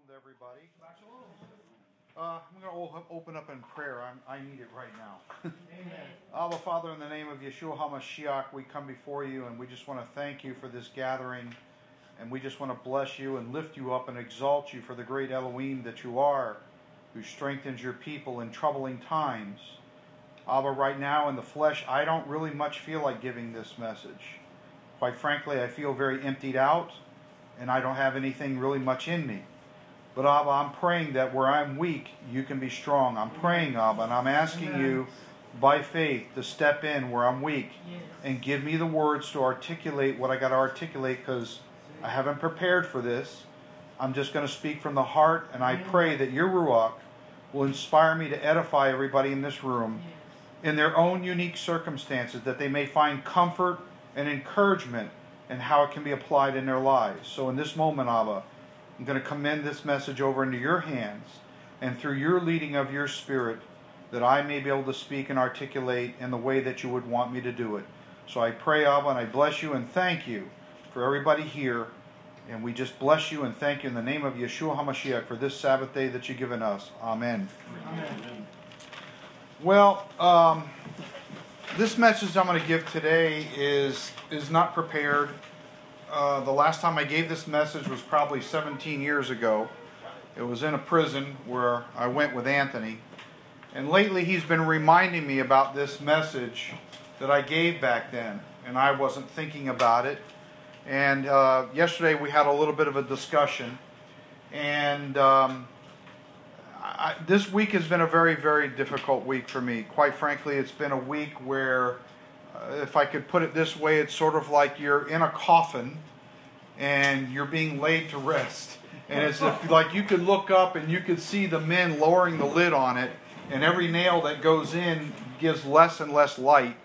to everybody. I'm going to open up in prayer. I need it right now. Abba, Father, in the name of Yeshua HaMashiach, we come before you and we just want to thank you for this gathering. And we just want to bless you and lift you up and exalt you for the great Elohim that you are, who strengthens your people in troubling times. Abba, right now in the flesh, I don't really much feel like giving this message. Quite frankly, I feel very emptied out, and I don't have anything really much in me. But Abba, I'm praying that where I'm weak, you can be strong. I'm praying, Abba, and I'm asking you by faith to step in where I'm weak and give me the words to articulate what I got to articulate, because I haven't prepared for this. I'm just going to speak from the heart, and I pray that your Ruach will inspire me to edify everybody in this room in their own unique circumstances, that they may find comfort and encouragement in how it can be applied in their lives. So in this moment, Abba, I'm going to commend this message over into your hands, and through your leading of your Spirit, that I may be able to speak and articulate in the way that you would want me to do it. So I pray, Abba, and I bless you and thank you for everybody here. And we just bless you and thank you in the name of Yeshua HaMashiach for this Sabbath day that you've given us. Amen. Amen. Well, this message I'm going to give today is not prepared. The last time I gave this message was probably 17 years ago. It was in a prison where I went with Anthony. And lately he's been reminding me about this message that I gave back then. And I wasn't thinking about it. And yesterday we had a little bit of a discussion. And this week has been a very, very difficult week for me. Quite frankly, it's been a week where, if I could put it this way, it's sort of like you're in a coffin and you're being laid to rest. And it's like you could look up and you could see the men lowering the lid on it, and every nail that goes in gives less and less light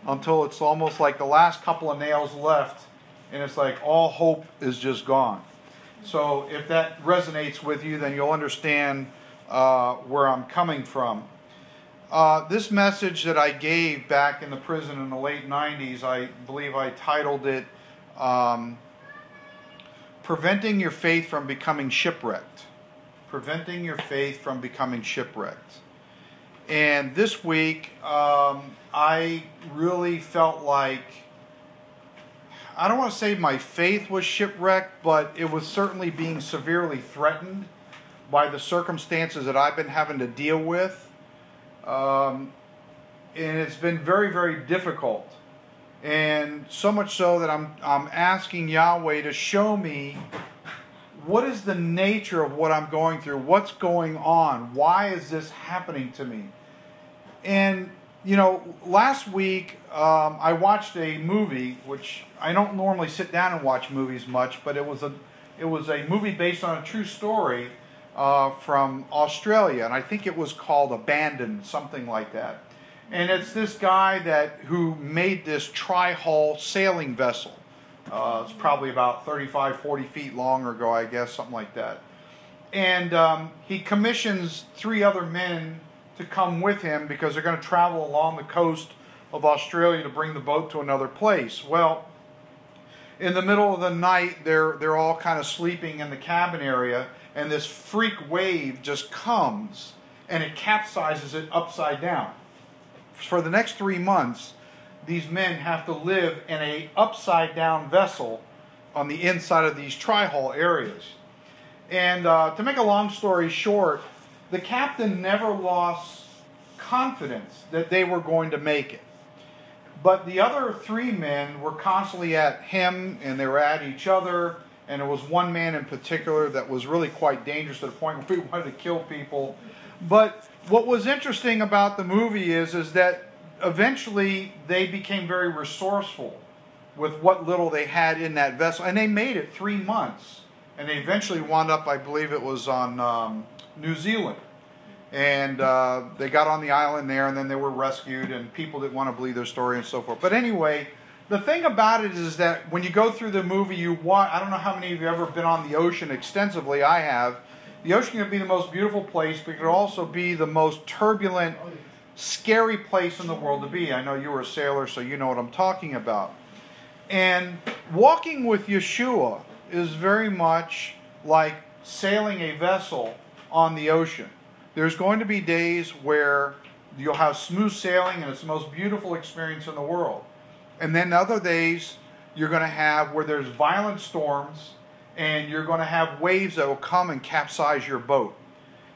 until it's almost like the last couple of nails left, and it's like all hope is just gone. So if that resonates with you, then you'll understand where I'm coming from. This message that I gave back in the prison in the late 90s, I believe I titled it Preventing Your Faith from Becoming Shipwrecked. Preventing Your Faith from Becoming Shipwrecked. And this week, I really felt like, I don't want to say my faith was shipwrecked, but it was certainly being severely threatened by the circumstances that I've been having to deal with. And it's been very, very difficult. And so much so that I'm asking Yahweh to show me what is the nature of what I'm going through, what's going on, why is this happening to me. And, you know, last week I watched a movie, which I don't normally sit down and watch movies much, but it was a movie based on a true story from Australia, and I think it was called Abandoned, something like that. And it's this guy who made this tri-hull sailing vessel. It's probably about 35, 40 feet long ago, I guess, something like that. And he commissions 3 other men to come with him because they're going to travel along the coast of Australia to bring the boat to another place. Well, in the middle of the night, they're all kind of sleeping in the cabin area, and this freak wave just comes and it capsizes it upside down. For the next 3 months, these men have to live in an upside down vessel on the inside of these tri-hull areas. And to make a long story short, the captain never lost confidence that they were going to make it. But the other 3 men were constantly at him, and they were at each other. And there was one man in particular that was really quite dangerous to the point where he wanted to kill people. But what was interesting about the movie is that eventually they became very resourceful with what little they had in that vessel. And they made it 3 months. And they eventually wound up, I believe it was on New Zealand. And they got on the island there, and then they were rescued, and people didn't want to believe their story and so forth. But anyway, the thing about it is that when you go through the movie, you watch, I don't know how many of you have ever been on the ocean extensively. I have. The ocean can be the most beautiful place, but it could also be the most turbulent, scary place in the world to be. I know you were a sailor, so you know what I'm talking about. And walking with Yeshua is very much like sailing a vessel on the ocean. There's going to be days where you'll have smooth sailing and it's the most beautiful experience in the world. And then other days you're going to have where there's violent storms and you're going to have waves that will come and capsize your boat.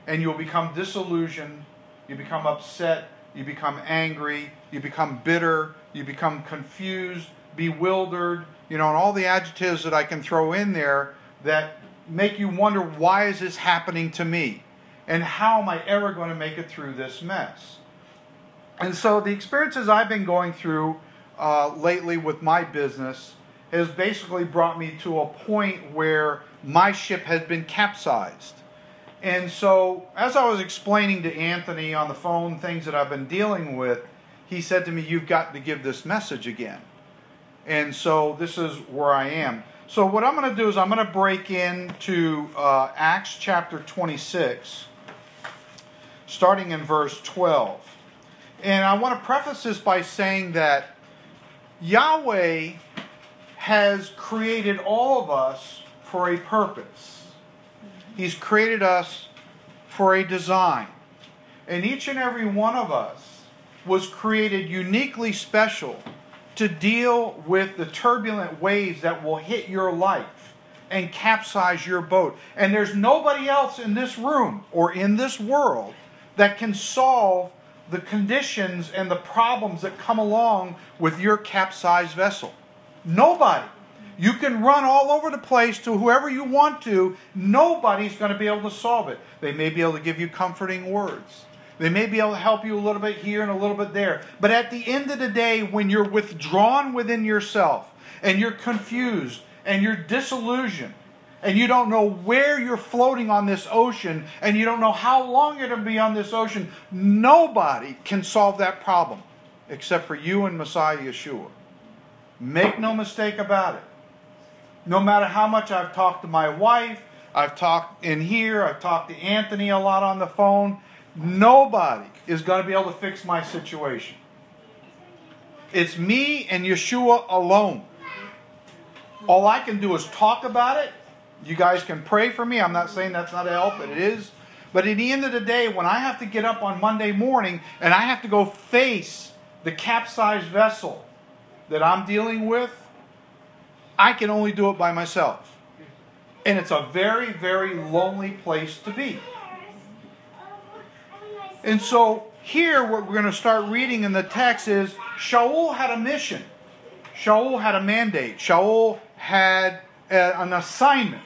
And you'll become disillusioned, you become upset, you become angry, you become bitter, you become confused, bewildered, and all the adjectives that I can throw in there that make you wonder, why is this happening to me? And how am I ever going to make it through this mess? And so the experiences I've been going through lately with my business has basically brought me to a point where my ship has been capsized. And so as I was explaining to Anthony on the phone things that I've been dealing with, he said to me, you've got to give this message again. And so this is where I am. So what I'm going to do is I'm going to break into Acts chapter 26, starting in verse 12. And I want to preface this by saying that Yahweh has created all of us for a purpose. He's created us for a design. And each and every one of us was created uniquely special to deal with the turbulent waves that will hit your life and capsize your boat. And there's nobody else in this room or in this world that can solve the conditions and the problems that come along with your capsized vessel. Nobody. You can run all over the place to whoever you want to. Nobody's going to be able to solve it. They may be able to give you comforting words. They may be able to help you a little bit here and a little bit there. But at the end of the day, when you're withdrawn within yourself and you're confused and you're disillusioned and you don't know where you're floating on this ocean and you don't know how long you're going to be on this ocean, nobody can solve that problem except for you and Messiah Yeshua. Make no mistake about it. No matter how much I've talked to my wife, I've talked in here, I've talked to Anthony a lot on the phone, nobody is going to be able to fix my situation. It's me and Yeshua alone. All I can do is talk about it. You guys can pray for me. I'm not saying that's not a help, but it is. But at the end of the day, when I have to get up on Monday morning and I have to go face the capsized vessel that I'm dealing with, I can only do it by myself. And it's a very, very lonely place to be. And so here what we're going to start reading in the text is Shaul had a mission. Shaul had a mandate. Shaul had an assignment.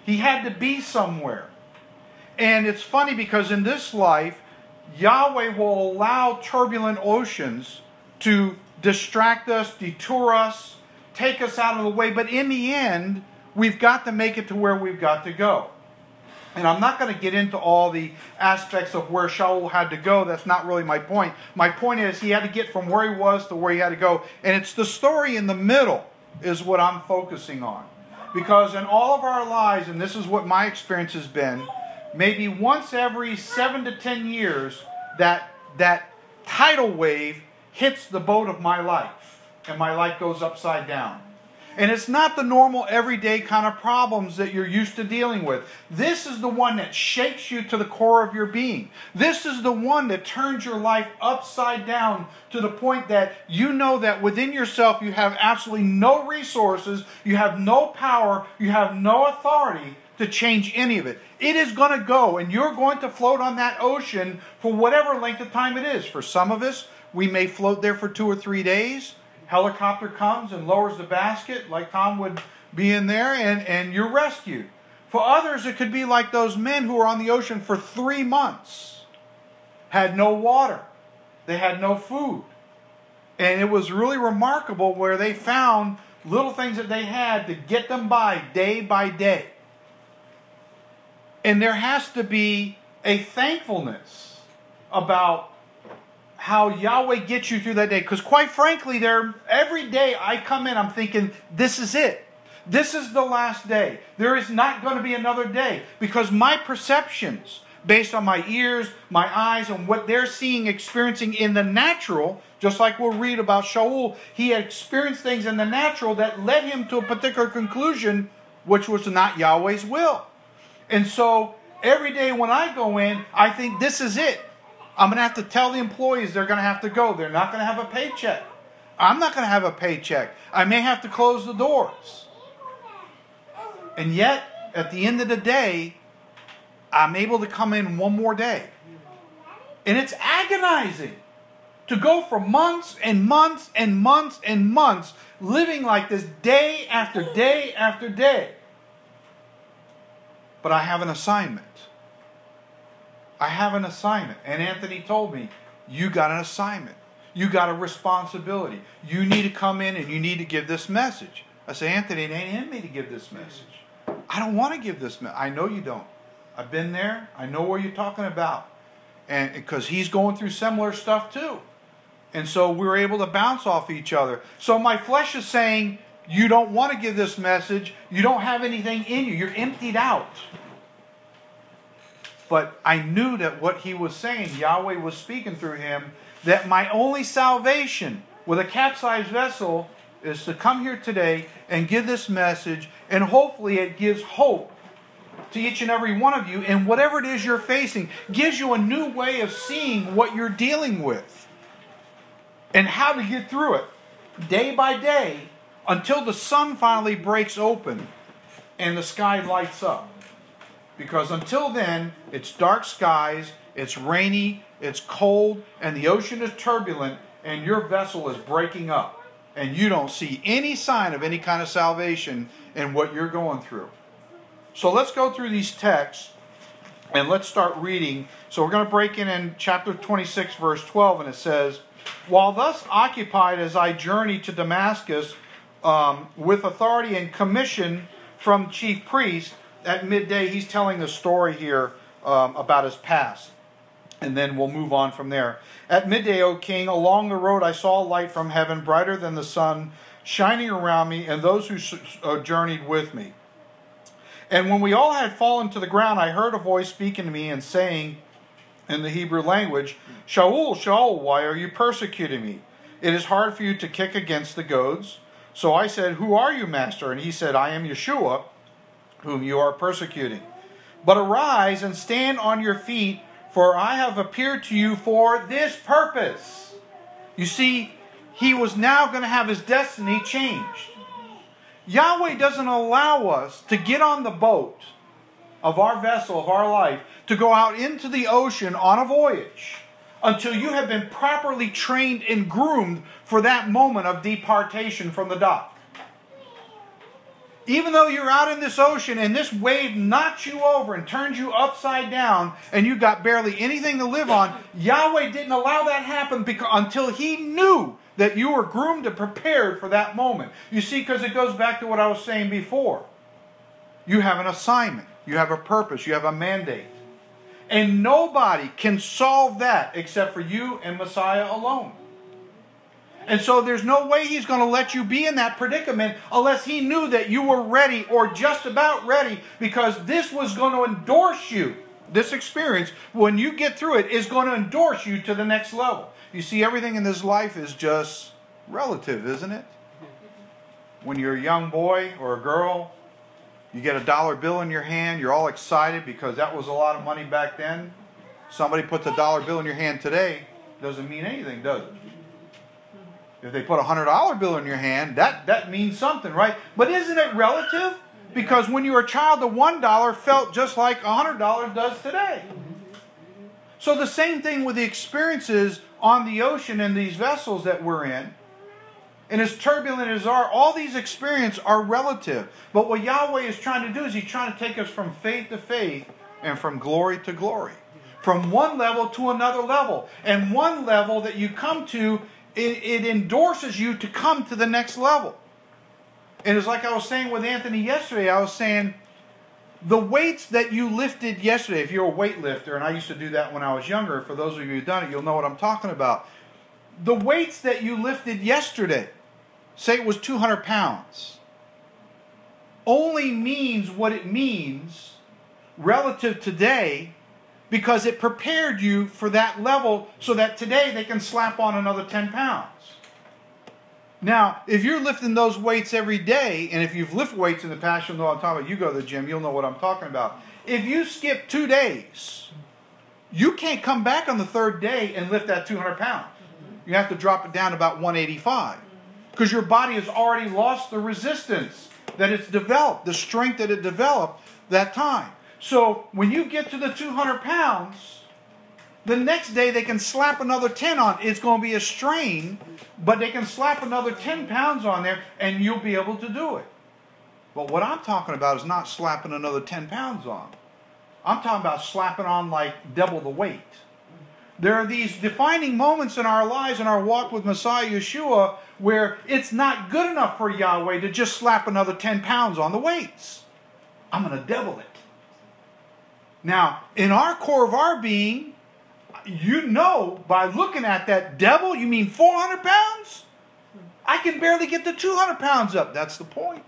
He had to be somewhere. And it's funny because in this life, Yahweh will allow turbulent oceans to distract us, detour us, take us out of the way. But in the end, we've got to make it to where we've got to go. And I'm not going to get into all the aspects of where Shaul had to go. That's not really my point. My point is he had to get from where he was to where he had to go. And it's the story in the middle is what I'm focusing on. Because in all of our lives, and this is what my experience has been, maybe once every 7 to 10 years, that tidal wave hits the boat of my life. And my life goes upside down. And it's not the normal everyday kind of problems that you're used to dealing with. This is the one that shakes you to the core of your being. This is the one that turns your life upside down to the point that you know that within yourself you have absolutely no resources, you have no power, you have no authority to change any of it. It is going to go, and you're going to float on that ocean for whatever length of time it is. For some of us, we may float there for 2 or 3 days. Helicopter comes and lowers the basket like Tom would be in there and you're rescued. For others, it could be like those men who were on the ocean for 3 months. Had no water. They had no food. And it was really remarkable where they found little things that they had to get them by day. And there has to be a thankfulness about how Yahweh gets you through that day. Because quite frankly, every day I come in, I'm thinking, this is it. This is the last day. There is not going to be another day. Because my perceptions, based on my ears, my eyes, and what they're seeing, experiencing in the natural, just like we'll read about Shaul, he had experienced things in the natural that led him to a particular conclusion, which was not Yahweh's will. And so every day when I go in, I think this is it. I'm going to have to tell the employees they're going to have to go. They're not going to have a paycheck. I'm not going to have a paycheck. I may have to close the doors. And yet, at the end of the day, I'm able to come in one more day. And it's agonizing to go for months and months and months and months living like this day after day after day. But I have an assignment. I have an assignment. And Anthony told me, you got an assignment. You got a responsibility. You need to come in and you need to give this message. I say, Anthony, it ain't in me to give this message. I don't want to give this message. I know you don't. I've been there. I know what you're talking about. And because he's going through similar stuff too. And so we're able to bounce off each other. So my flesh is saying, you don't want to give this message. You don't have anything in you. You're emptied out. But I knew that what he was saying, Yahweh was speaking through him, that my only salvation with a capsized vessel is to come here today and give this message, and hopefully it gives hope to each and every one of you, and whatever it is you're facing, gives you a new way of seeing what you're dealing with and how to get through it day by day until the sun finally breaks open and the sky lights up. Because until then, it's dark skies, it's rainy, it's cold, and the ocean is turbulent, and your vessel is breaking up. And you don't see any sign of any kind of salvation in what you're going through. So let's go through these texts, and let's start reading. So we're going to break in chapter 26, verse 12, and it says, while thus occupied as I journeyed to Damascus with authority and commission from chief priest, at midday, he's telling the story here about his past. And then we'll move on from there. At midday, O king, along the road I saw a light from heaven, brighter than the sun, shining around me and those who journeyed with me. And when we all had fallen to the ground, I heard a voice speaking to me and saying in the Hebrew language, Shaul, Shaul, why are you persecuting me? It is hard for you to kick against the goads. So I said, who are you, master? And he said, I am Yeshua, whom you are persecuting. But arise and stand on your feet, for I have appeared to you for this purpose. You see, he was now going to have his destiny changed. Yahweh doesn't allow us to get on the boat of our vessel, of our life, to go out into the ocean on a voyage until you have been properly trained and groomed for that moment of departation from the dock. Even though you're out in this ocean and this wave knocks you over and turns you upside down and you got barely anything to live on, Yahweh didn't allow that happen until he knew that you were groomed and prepared for that moment. You see, because it goes back to what I was saying before. You have an assignment. You have a purpose. You have a mandate. And nobody can solve that except for you and Messiah alone. And so there's no way he's going to let you be in that predicament unless he knew that you were ready or just about ready, because this was going to endorse you. This experience, when you get through it, is going to endorse you to the next level. You see, everything in this life is just relative, isn't it? When you're a young boy or a girl, you get a dollar bill in your hand, you're all excited because that was a lot of money back then. Somebody puts a dollar bill in your hand today, doesn't mean anything, does it? If they put a $100 bill in your hand, that means something, right? But isn't it relative? Because when you were a child, the $1 felt just like $100 does today. So the same thing with the experiences on the ocean and these vessels that we're in. And as turbulent as all these experiences are relative. But what Yahweh is trying to do is he's trying to take us from faith to faith and from glory to glory. From one level to another level. And one level that you come to, it endorses you to come to the next level. And it's like I was saying with Anthony yesterday, I was saying, the weights that you lifted yesterday, if you're a weightlifter, and I used to do that when I was younger, for those of you who've done it, you'll know what I'm talking about. The weights that you lifted yesterday, say it was 200 pounds, only means what it means relative today, because it prepared you for that level so that today they can slap on another 10 pounds. Now, if you're lifting those weights every day, and if you've lifted weights in the past, you'll know what I'm talking about. You go to the gym, you'll know what I'm talking about. if you skip 2 days, you can't come back on the third day and lift that 200 pounds. You have to drop it down to about 185. Because your body has already lost the resistance that it's developed, the strength that it developed that time. So when you get to the 200 pounds, the next day they can slap another 10 on. It's going to be a strain, but they can slap another 10 pounds on there and you'll be able to do it. But what I'm talking about is not slapping another 10 pounds on. I'm talking about slapping on like double the weight. There are these defining moments in our lives, in our walk with Messiah Yeshua, where it's not good enough for Yahweh to just slap another 10 pounds on the weights. I'm going to double it. Now, in our core of our being, you know, by looking at that double, you mean 400 pounds? I can barely get the 200 pounds up. That's the point.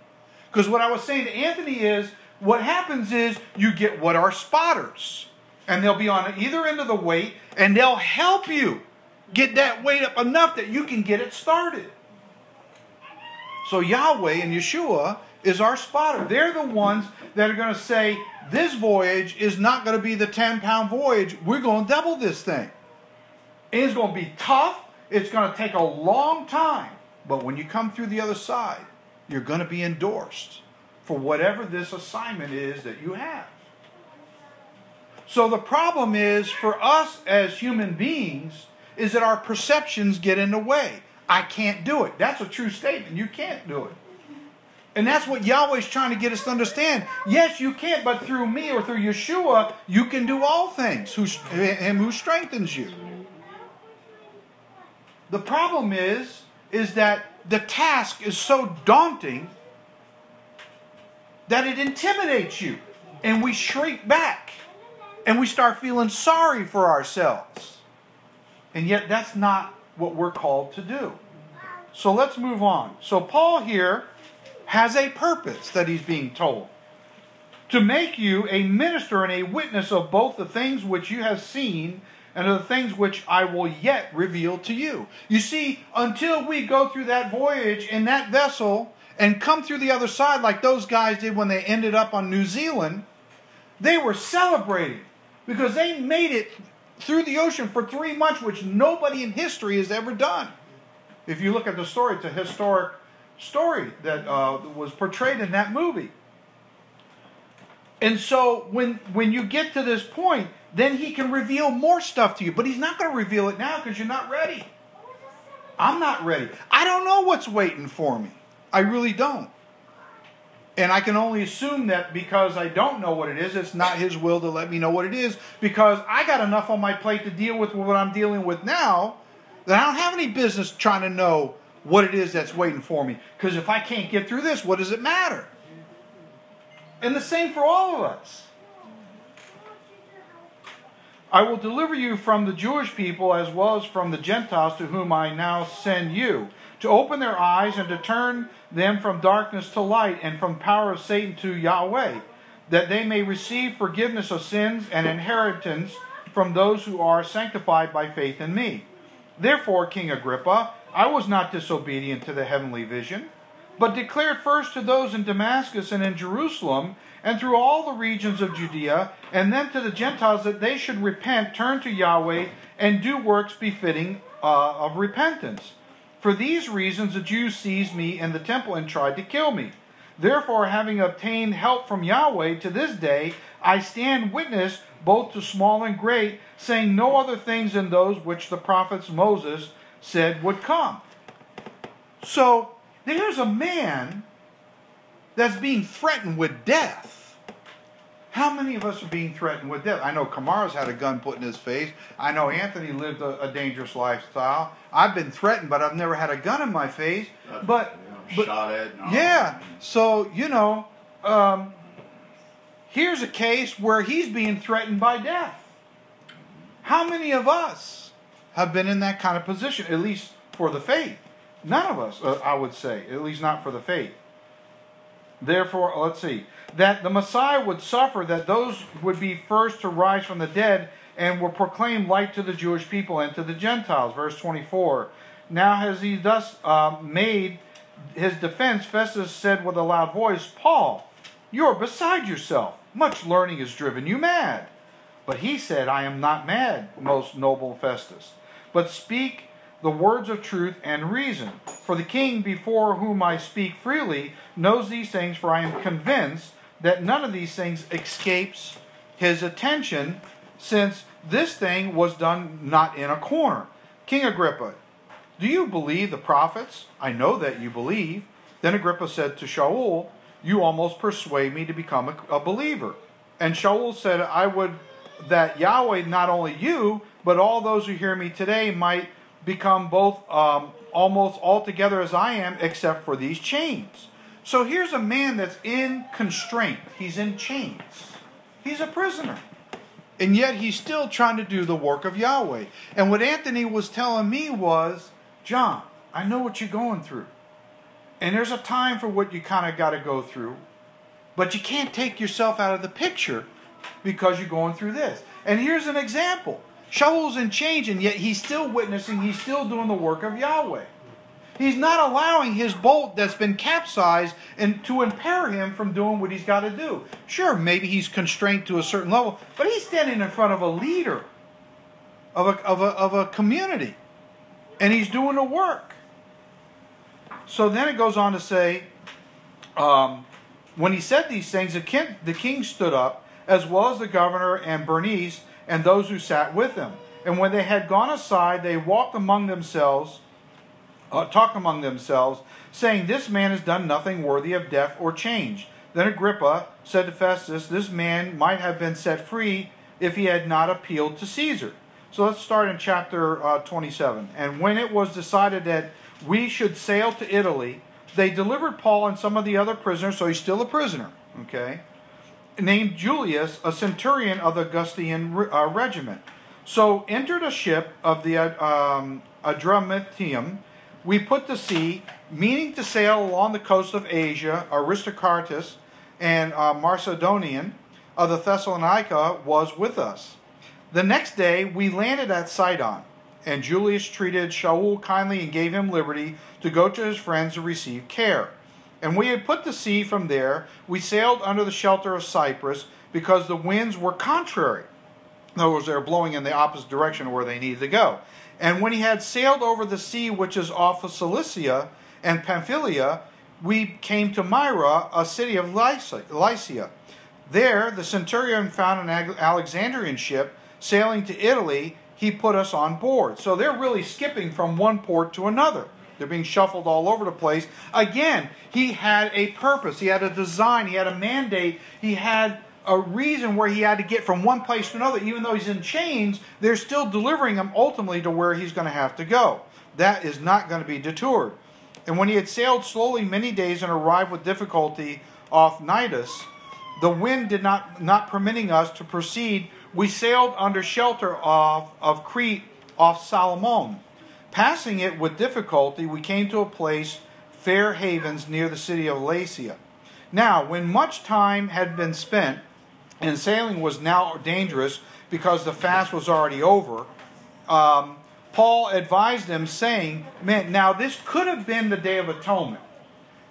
Because what I was saying to Anthony is, what happens is you get what are spotters. And they'll be on either end of the weight, and they'll help you get that weight up enough that you can get it started. So Yahweh and Yeshua is our spotter. They're the ones that are going to say, this voyage is not going to be the 10-pound voyage. We're going to double this thing. It's going to be tough. It's going to take a long time. But when you come through the other side, you're going to be endorsed for whatever this assignment is that you have. So the problem is, for us as human beings, is that our perceptions get in the way. I can't do it. That's a true statement. You can't do it. And that's what Yahweh's trying to get us to understand. Yes, you can't, but through me or through Yeshua, you can do all things. Him who strengthens you. The problem is that the task is so daunting that it intimidates you. And we shrink back. And we start feeling sorry for ourselves. And yet that's not what we're called to do. So let's move on. So Paul here has a purpose that he's being told. To make you a minister and a witness of both the things which you have seen and of the things which I will yet reveal to you. You see, until we go through that voyage in that vessel and come through the other side like those guys did when they ended up on New Zealand, they were celebrating because they made it through the ocean for 3 months, which nobody in history has ever done. If you look at the story, it's a historic story that was portrayed in that movie. And so when you get to this point, then he can reveal more stuff to you. But he's not going to reveal it now because you're not ready. I'm not ready. I don't know what's waiting for me. I really don't. And I can only assume that because I don't know what it is, it's not his will to let me know what it is, because I got enough on my plate to deal with what I'm dealing with now that I don't have any business trying to know what it is that's waiting for me. Because if I can't get through this, what does it matter? And the same for all of us. I will deliver you from the Jewish people as well as from the Gentiles to whom I now send you, to open their eyes and to turn them from darkness to light and from power of Satan to Yahweh, that they may receive forgiveness of sins and inheritance from those who are sanctified by faith in me. Therefore, King Agrippa, I was not disobedient to the heavenly vision, but declared first to those in Damascus and in Jerusalem and through all the regions of Judea, and then to the Gentiles, that they should repent, turn to Yahweh, and do works befitting of repentance. For these reasons the Jews seized me in the temple and tried to kill me. Therefore, having obtained help from Yahweh, to this day I stand witness both to small and great, saying no other things than those which the prophets Moses said would come. So, there's a man that's being threatened with death. How many of us are being threatened with death? I know Kamara's had a gun put in his face. I know Anthony lived a dangerous lifestyle. I've been threatened, but I've never had a gun in my face. But shot at. No. Yeah. So, here's a case where he's being threatened by death. How many of us have been in that kind of position, at least for the faith? None of us, I would say, at least not for the faith. Therefore, let's see, that the Messiah would suffer, that those would be first to rise from the dead and will proclaim light to the Jewish people and to the Gentiles. Verse 24. Now as he thus made his defense, Festus said with a loud voice, Paul, you're beside yourself. Much learning has driven you mad. But he said, I am not mad, most noble Festus, but speak the words of truth and reason. For the king, before whom I speak freely, knows these things, for I am convinced that none of these things escapes his attention, since this thing was done not in a corner. King Agrippa, do you believe the prophets? I know that you believe. Then Agrippa said to Shaul, you almost persuade me to become a believer. And Shaul said, I would that Yahweh, not only you, but all those who hear me today, might become both almost altogether as I am, except for these chains. So here's a man that's in constraint. He's in chains. He's a prisoner. And yet he's still trying to do the work of Yahweh. And what Anthony was telling me was, John, I know what you're going through. And there's a time for what you kind of got to go through. But you can't take yourself out of the picture because you're going through this. And here's an example. Shaul's in chains, and yet he's still witnessing, he's still doing the work of Yahweh. He's not allowing his boat that's been capsized and to impair him from doing what he's got to do. Sure, maybe he's constrained to a certain level, but he's standing in front of a leader of a community, and he's doing the work. So then it goes on to say, when he said these things, the king stood up, as well as the governor and Bernice, and those who sat with them. And when they had gone aside, they talked among themselves, saying, this man has done nothing worthy of death or change. Then Agrippa said to Festus, this man might have been set free if he had not appealed to Caesar. So let's start in chapter 27. And when it was decided that we should sail to Italy, they delivered Paul and some of the other prisoners, so he's still a prisoner, okay, named Julius, a centurion of the Augustan Regiment. So entered a ship of the Adriatic. We put to sea, meaning to sail along the coast of Asia. Aristarchus and Macedonian of the Thessalonica was with us. The next day we landed at Sidon, and Julius treated Shaul kindly and gave him liberty to go to his friends to receive care. And we had put to sea from there. We sailed under the shelter of Cyprus because the winds were contrary. In other words, they were blowing in the opposite direction where they needed to go. And when he had sailed over the sea which is off of Cilicia and Pamphylia, we came to Myra, a city of Lycia. There the centurion found an Alexandrian ship sailing to Italy. He put us on board. So they're really skipping from one port to another. They're being shuffled all over the place. Again, he had a purpose. He had a design. He had a mandate. He had a reason where he had to get from one place to another. Even though he's in chains, they're still delivering him ultimately to where he's going to have to go. That is not going to be deterred. And when he had sailed slowly many days and arrived with difficulty off Cnidus, the wind did not permitting us to proceed, we sailed under shelter of Crete off Salmone. Passing it with difficulty, we came to a place, fair havens, near the city of Lycia. Now, when much time had been spent, and sailing was now dangerous because the fast was already over, Paul advised them, saying, man, now this could have been the Day of Atonement.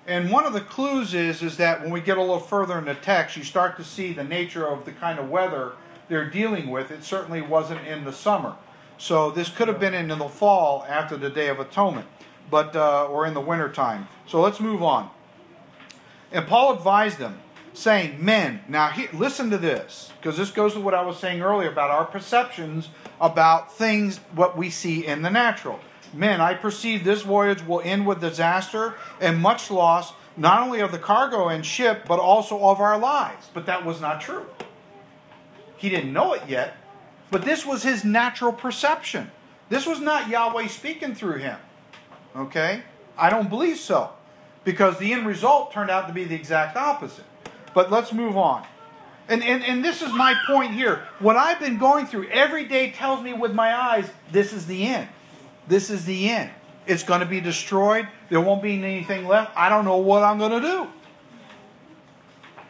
And one of the clues is that when we get a little further in the text, you start to see the nature of the kind of weather they're dealing with. It certainly wasn't in the summer. So this could have been in the fall after the Day of Atonement, or in the winter time. So let's move on. And Paul advised them, saying, men, now listen to this, because this goes to what I was saying earlier about our perceptions about things, what we see in the natural. Men, I perceive this voyage will end with disaster and much loss, not only of the cargo and ship, but also of our lives. But that was not true. He didn't know it yet, but this was his natural perception. This was not Yahweh speaking through him. Okay? I don't believe so, because the end result turned out to be the exact opposite. But let's move on. And this is my point here. What I've been going through every day tells me with my eyes, this is the end. This is the end. It's going to be destroyed. There won't be anything left. I don't know what I'm going to do.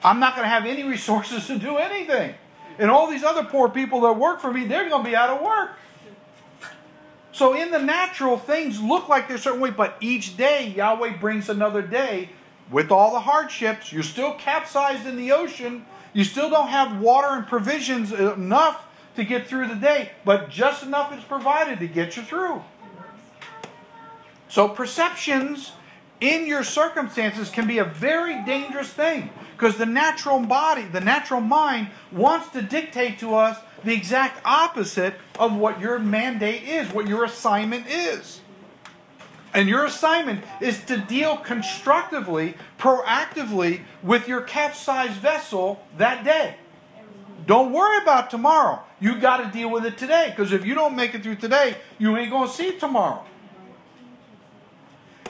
I'm not going to have any resources to do anything. And all these other poor people that work for me, they're going to be out of work. So in the natural, things look like they're a certain way, but each day, Yahweh brings another day with all the hardships. You're still capsized in the ocean. You still don't have water and provisions enough to get through the day, but just enough is provided to get you through. So perceptions in your circumstances can be a very dangerous thing, because the natural body, the natural mind, wants to dictate to us the exact opposite of what your mandate is, what your assignment is. And your assignment is to deal constructively, proactively with your capsized vessel that day. Don't worry about tomorrow. You got to deal with it today, because if you don't make it through today, you ain't going to see it tomorrow.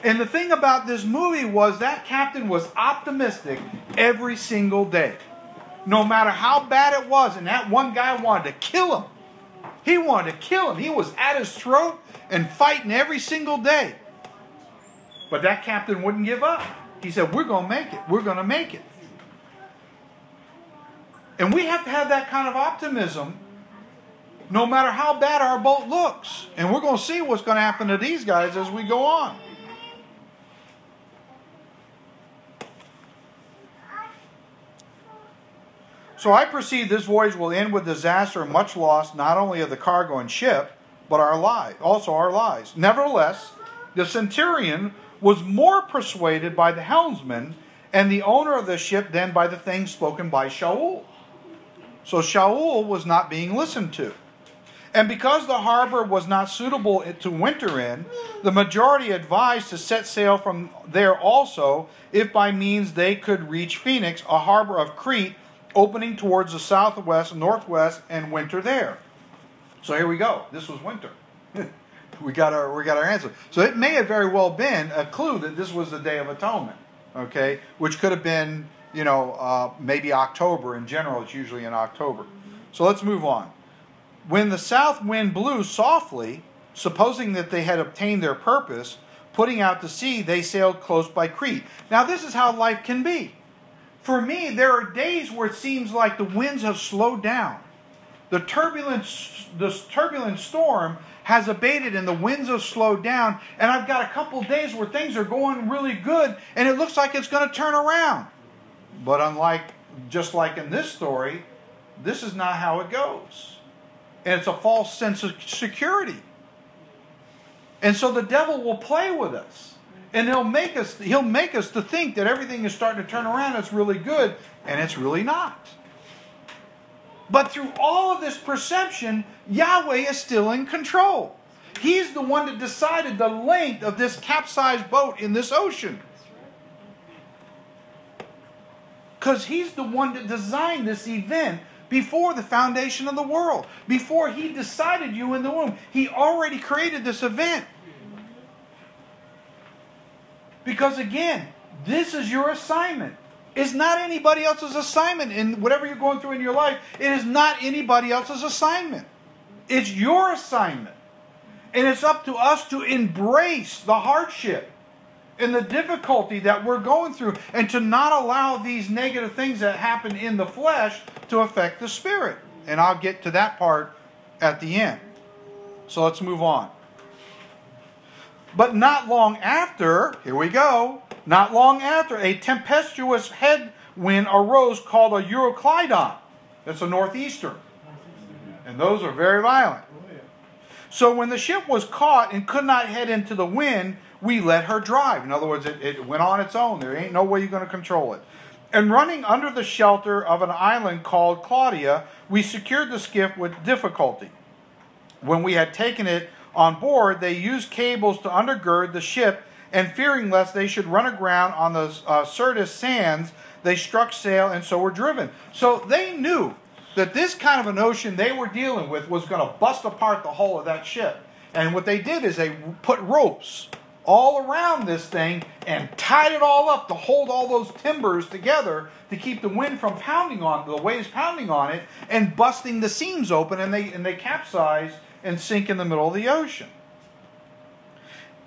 And the thing about this movie was that captain was optimistic every single day. No matter how bad it was, and that one guy wanted to kill him. He wanted to kill him. He was at his throat and fighting every single day. But that captain wouldn't give up. He said, we're going to make it. We're going to make it. And we have to have that kind of optimism no matter how bad our boat looks. And we're going to see what's going to happen to these guys as we go on. So I perceive this voyage will end with disaster and much loss, not only of the cargo and ship, but our lives, also our lives. Nevertheless, the centurion was more persuaded by the helmsman and the owner of the ship than by the things spoken by Shaul. So Shaul was not being listened to. And because the harbor was not suitable to winter in, the majority advised to set sail from there also, if by means they could reach Phoenix, a harbor of Crete, opening towards the southwest, northwest, and winter there. So here we go. This was winter. we got our answer. So it may have very well been a clue that this was the Day of Atonement, okay, which could have been, maybe October. In general, it's usually in October. So let's move on. When the south wind blew softly, supposing that they had obtained their purpose, putting out to sea, they sailed close by Crete. Now this is how life can be. For me, there are days where it seems like the winds have slowed down. The turbulent storm has abated and the winds have slowed down. And I've got a couple days where things are going really good and it looks like it's going to turn around. But just like in this story, this is not how it goes. And it's a false sense of security. And so the devil will play with us. And he'll make us to think that everything is starting to turn around, it's really good, and it's really not. But through all of this perception, Yahweh is still in control. He's the one that decided the length of this capsized boat in this ocean. Because He's the one that designed this event before the foundation of the world. Before He decided you in the womb, He already created this event. Because again, this is your assignment. It's not anybody else's assignment. In whatever you're going through in your life, it is not anybody else's assignment. It's your assignment. And it's up to us to embrace the hardship and the difficulty that we're going through, and to not allow these negative things that happen in the flesh to affect the spirit. And I'll get to that part at the end. So let's move on. But not long after, here we go, not long after, a tempestuous headwind arose called a Euroclydon. That's a northeaster. And those are very violent. So when the ship was caught and could not head into the wind, we let her drive. In other words, it went on its own. There ain't no way you're going to control it. And running under the shelter of an island called Claudia, we secured the skiff with difficulty. When we had taken it on board, they used cables to undergird the ship, and fearing lest they should run aground on the Syrtis Sands, they struck sail and so were driven. So they knew that this kind of an ocean they were dealing with was going to bust apart the hull of that ship. And what they did is they put ropes all around this thing and tied it all up to hold all those timbers together to keep the wind from pounding on, the waves pounding on it, and busting the seams open, and they capsize and sink in the middle of the ocean.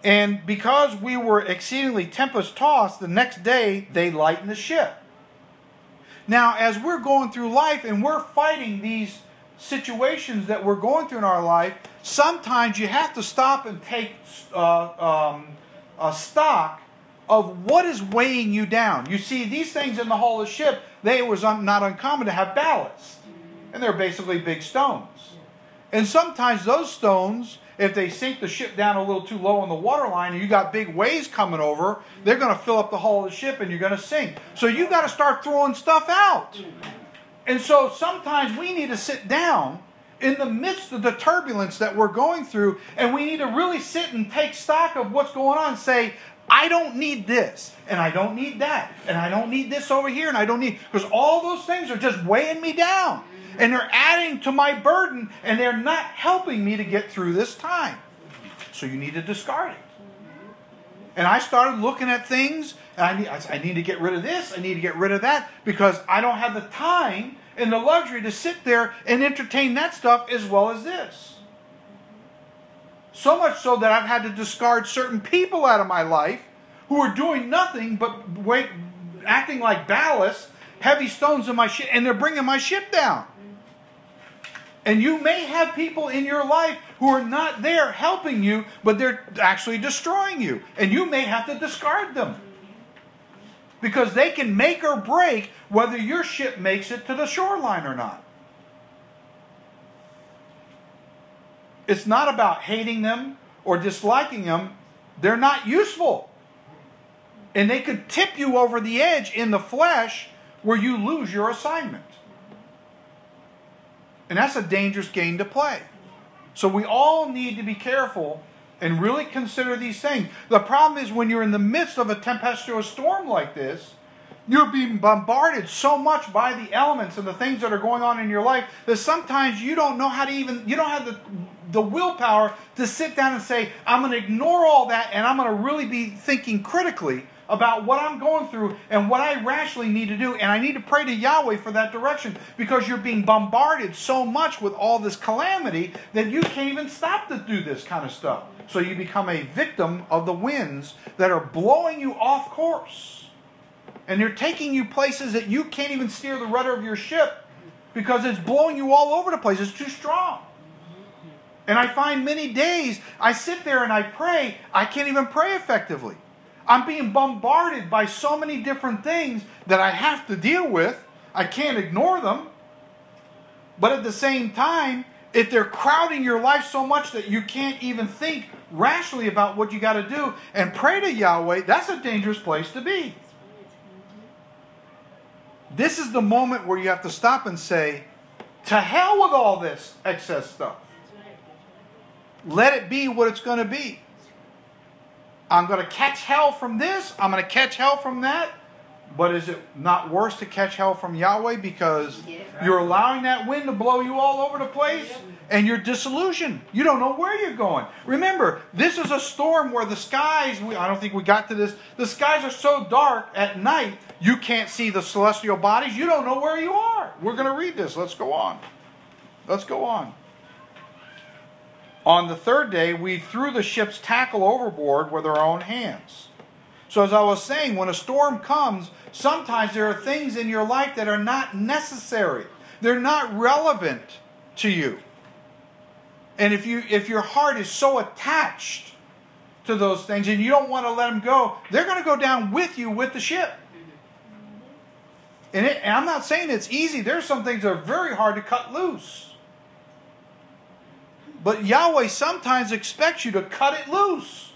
And because we were exceedingly tempest-tossed, the next day they lightened the ship. Now, as we're going through life and we're fighting these situations that we're going through in our life, sometimes you have to stop and take stock of what is weighing you down. You see, these things in the hull of the ship, they was not uncommon to have ballast. And they're basically big stones. And sometimes those stones, if they sink the ship down a little too low on the waterline and you got big waves coming over, they're going to fill up the hull of the ship and you're going to sink. So you've got to start throwing stuff out. And so sometimes we need to sit down in the midst of the turbulence that we're going through, and we need to really sit and take stock of what's going on and say, I don't need this, and I don't need that, and I don't need this over here, and I don't need, because all those things are just weighing me down, and they're adding to my burden, and they're not helping me to get through this time. So you need to discard it. And I started looking at things, and I need to get rid of this, I need to get rid of that, because I don't have the time and the luxury to sit there and entertain that stuff as well as this. So much so that I've had to discard certain people out of my life who are doing nothing but acting like ballast, heavy stones in my ship, and they're bringing my ship down. And you may have people in your life who are not there helping you, but they're actually destroying you. And you may have to discard them. Because they can make or break whether your ship makes it to the shoreline or not. It's not about hating them or disliking them. They're not useful. And they could tip you over the edge in the flesh where you lose your assignment. And that's a dangerous game to play. So we all need to be careful and really consider these things. The problem is when you're in the midst of a tempestuous storm like this, you're being bombarded so much by the elements and the things that are going on in your life that sometimes you don't know how to even, you don't have the willpower to sit down and say, I'm going to ignore all that and I'm going to really be thinking critically about what I'm going through and what I rationally need to do. And I need to pray to Yahweh for that direction, because you're being bombarded so much with all this calamity that you can't even stop to do this kind of stuff. So you become a victim of the winds that are blowing you off course. And they're taking you places that you can't even steer the rudder of your ship because it's blowing you all over the place. It's too strong. And I find many days I sit there and I pray, I can't even pray effectively. I'm being bombarded by so many different things that I have to deal with. I can't ignore them. But at the same time, if they're crowding your life so much that you can't even think rationally about what you got to do and pray to Yahweh, that's a dangerous place to be. This is the moment where you have to stop and say, to hell with all this excess stuff. Let it be what it's going to be. I'm going to catch hell from this. I'm going to catch hell from that. But is it not worse to catch hell from Yahweh because you're allowing that wind to blow you all over the place and you're disillusioned? You don't know where you're going. Remember, this is a storm where the skies, I don't think we got to this, the skies are so dark at night you can't see the celestial bodies. You don't know where you are. We're going to read this. Let's go on. Let's go on. On the third day, we threw the ship's tackle overboard with our own hands. So as I was saying, when a storm comes, sometimes there are things in your life that are not necessary. They're not relevant to you. And if your heart is so attached to those things and you don't want to let them go, they're going to go down with you with the ship. And I'm not saying it's easy. There's some things that are very hard to cut loose. But Yahweh sometimes expects you to cut it loose.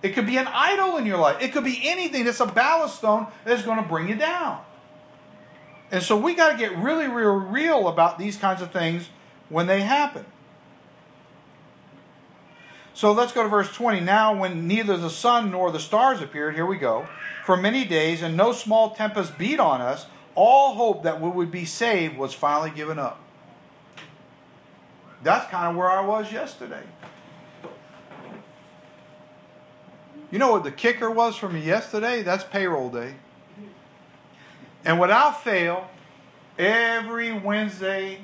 It could be an idol in your life. It could be anything that's a ballast stone that's going to bring you down. And so we got to get really, really real about these kinds of things when they happen. So let's go to verse 20. Now when neither the sun nor the stars appeared, here we go, for many days, and no small tempest beat on us, all hope that we would be saved was finally given up. That's kind of where I was yesterday. You know what the kicker was for me yesterday? That's payroll day. And without fail, every Wednesday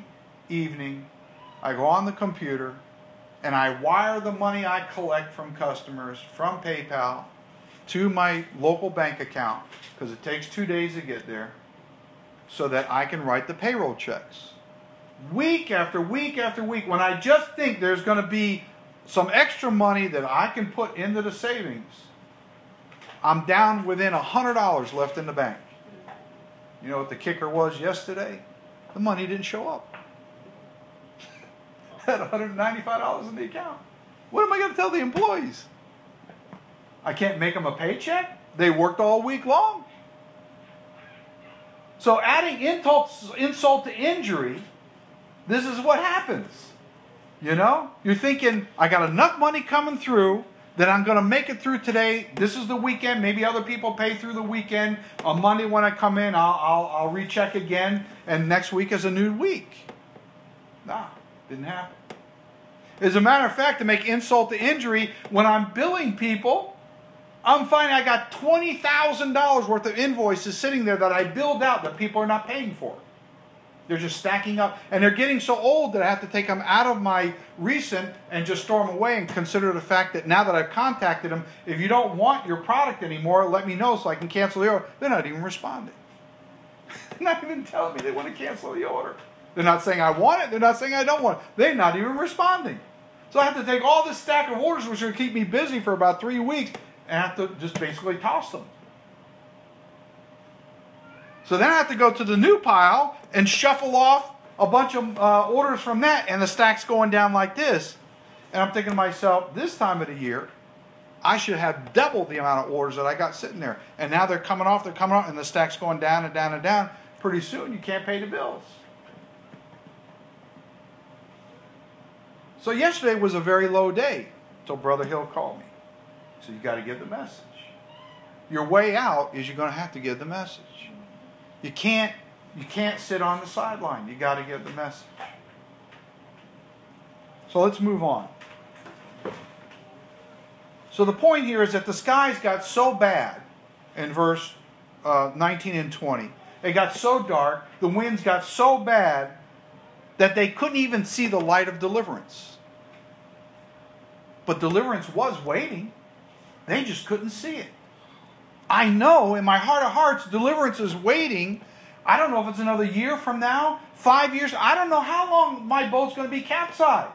evening, I go on the computer and I wire the money I collect from customers from PayPal to my local bank account, because it takes 2 days to get there, so that I can write the payroll checks. Week after week after week, when I just think there's going to be some extra money that I can put into the savings, I'm down within $100 left in the bank. You know what the kicker was yesterday? The money didn't show up. I had $195 in the account. What am I going to tell the employees? I can't make them a paycheck? They worked all week long. So adding insult to injury, this is what happens. You know? You're thinking, I got enough money coming through that I'm going to make it through today. This is the weekend. Maybe other people pay through the weekend. On Monday when I come in, I'll recheck again. And next week is a new week. Nah, didn't happen. As a matter of fact, to make insult to injury, when I'm billing people, I'm finding I got $20,000 worth of invoices sitting there that I billed out that people are not paying for. They're just stacking up. And they're getting so old that I have to take them out of my recent and just store them away and consider the fact that now that I've contacted them, if you don't want your product anymore, let me know so I can cancel the order. They're not even responding. They're not even telling me they want to cancel the order. They're not saying I want it. They're not saying I don't want it. They're not even responding. So I have to take all this stack of orders, which will keep me busy for about 3 weeks, and I have to just basically toss them. So then I have to go to the new pile and shuffle off a bunch of orders from that, and the stack's going down like this. And I'm thinking to myself, this time of the year, I should have doubled the amount of orders that I got sitting there. And now they're coming off, and the stack's going down and down and down. Pretty soon you can't pay the bills. So yesterday was a very low day until Brother Hill called me. So you got to give the message. Your way out is you're going to have to give the message. You can't sit on the sideline. You got to give the message. So let's move on. So the point here is that the skies got so bad in verse 19 and 20. It got so dark, the winds got so bad that they couldn't even see the light of deliverance. But deliverance was waiting. They just couldn't see it. I know in my heart of hearts, deliverance is waiting. I don't know if it's another year from now, 5 years. I don't know how long my boat's going to be capsized.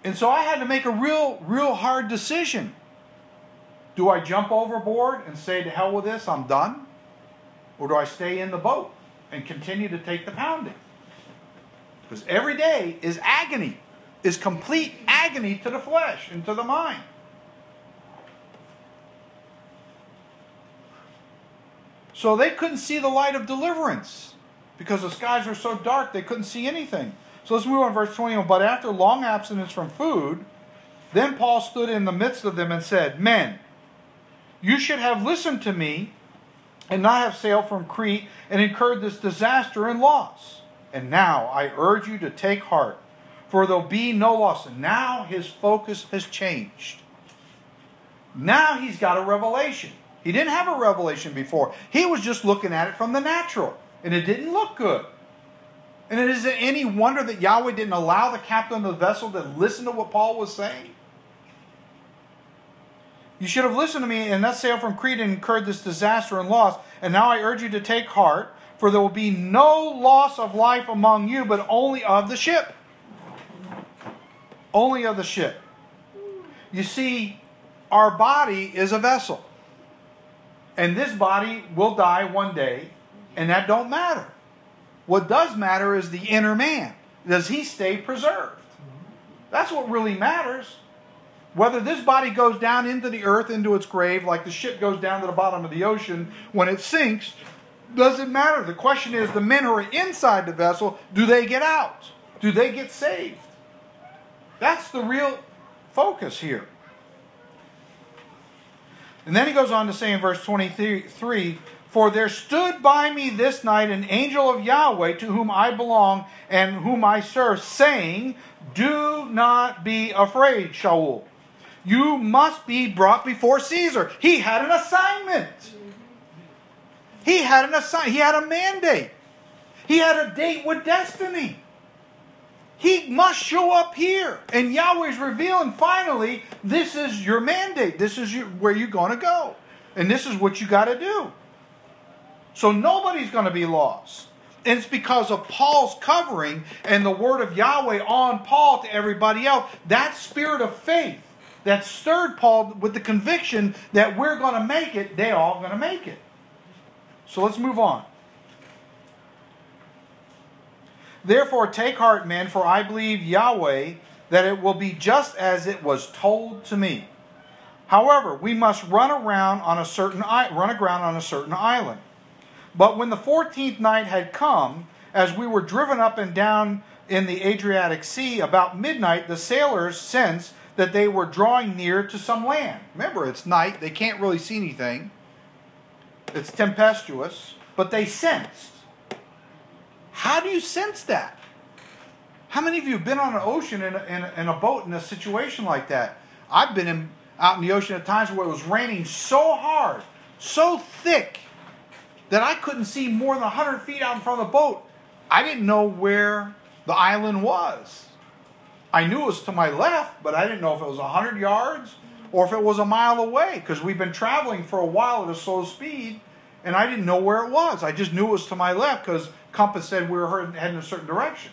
And so I had to make a real hard decision. Do I jump overboard and say, to hell with this, I'm done? Or do I stay in the boat and continue to take the pounding? Because every day is agony, is complete agony to the flesh and to the mind. So they couldn't see the light of deliverance because the skies were so dark they couldn't see anything. So let's move on to verse 21. But after long abstinence from food, then Paul stood in the midst of them and said, Men, you should have listened to me and not have sailed from Crete and incurred this disaster and loss. And now I urge you to take heart, for there'll be no loss. And now his focus has changed. Now he's got a revelation. He didn't have a revelation before. He was just looking at it from the natural. And it didn't look good. And it isn't any wonder that Yahweh didn't allow the captain of the vessel to listen to what Paul was saying. You should have listened to me and not sailed from Crete and incurred this disaster and loss. And now I urge you to take heart, for there will be no loss of life among you, but only of the ship. Only of the ship. You see, our body is a vessel. And this body will die one day, and that don't matter. What does matter is the inner man. Does he stay preserved? That's what really matters. Whether this body goes down into the earth, into its grave, like the ship goes down to the bottom of the ocean when it sinks, doesn't matter. The question is, the men who are inside the vessel, do they get out? Do they get saved? That's the real focus here. And then he goes on to say in verse 23, For there stood by me this night an angel of Yahweh, to whom I belong and whom I serve, saying, Do not be afraid, Shaul. You must be brought before Caesar. He had an assignment. He had a mandate. He had a date with destiny. He must show up here. And Yahweh's revealing finally, this is your mandate. This is where you're going to go. And this is what you got to do. So nobody's going to be lost. And it's because of Paul's covering and the word of Yahweh on Paul to everybody else. That spirit of faith that stirred Paul with the conviction that we're going to make it, they're all going to make it. So let's move on. Therefore take heart, men, for I believe Yahweh that it will be just as it was told to me. However, we must run aground on a certain island. But when the 14th night had come, as we were driven up and down in the Adriatic Sea, about midnight the sailors sensed that they were drawing near to some land. Remember, it's night. They can't really see anything. It's tempestuous. But they sensed. How do you sense that? How many of you have been on an ocean in a boat in a situation like that? I've been out in the ocean at times where it was raining so hard, so thick, that I couldn't see more than 100 feet out in front of the boat. I didn't know where the island was. I knew it was to my left, but I didn't know if it was 100 yards or if it was a mile away, because we've been traveling for a while at a slow speed, and I didn't know where it was. I just knew it was to my left because compass said we were heading in a certain direction.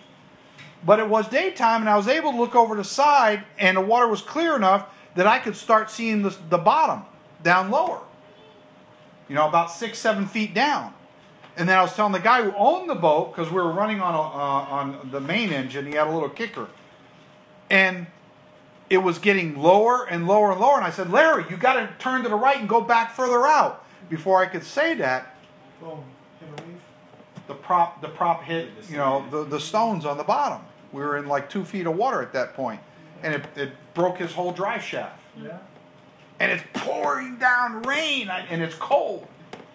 But it was daytime, and I was able to look over the side, and the water was clear enough that I could start seeing the bottom down lower. You know, about 6-7 feet down. And then I was telling the guy who owned the boat, because we were running on the main engine, he had a little kicker. And it was getting lower and lower and lower. And I said, Larry, you got to turn to the right and go back further out. Before I could say that, boom, the prop hit, you know, the stones on the bottom. We were in like 2 feet of water at that point. And it broke his whole drive shaft. Yeah. And it's pouring down rain, and it's cold.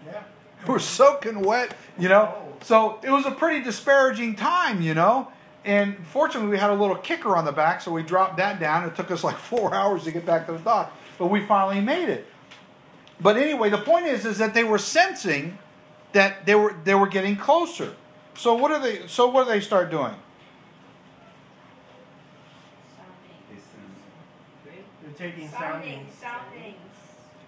Yeah. We're soaking wet, you know. So it was a pretty disparaging time, you know. And fortunately, we had a little kicker on the back, so we dropped that down. It took us like 4 hours to get back to the dock, but we finally made it. But anyway, the point is that they were sensing that they were getting closer. So what do they start doing? They're taking soundings.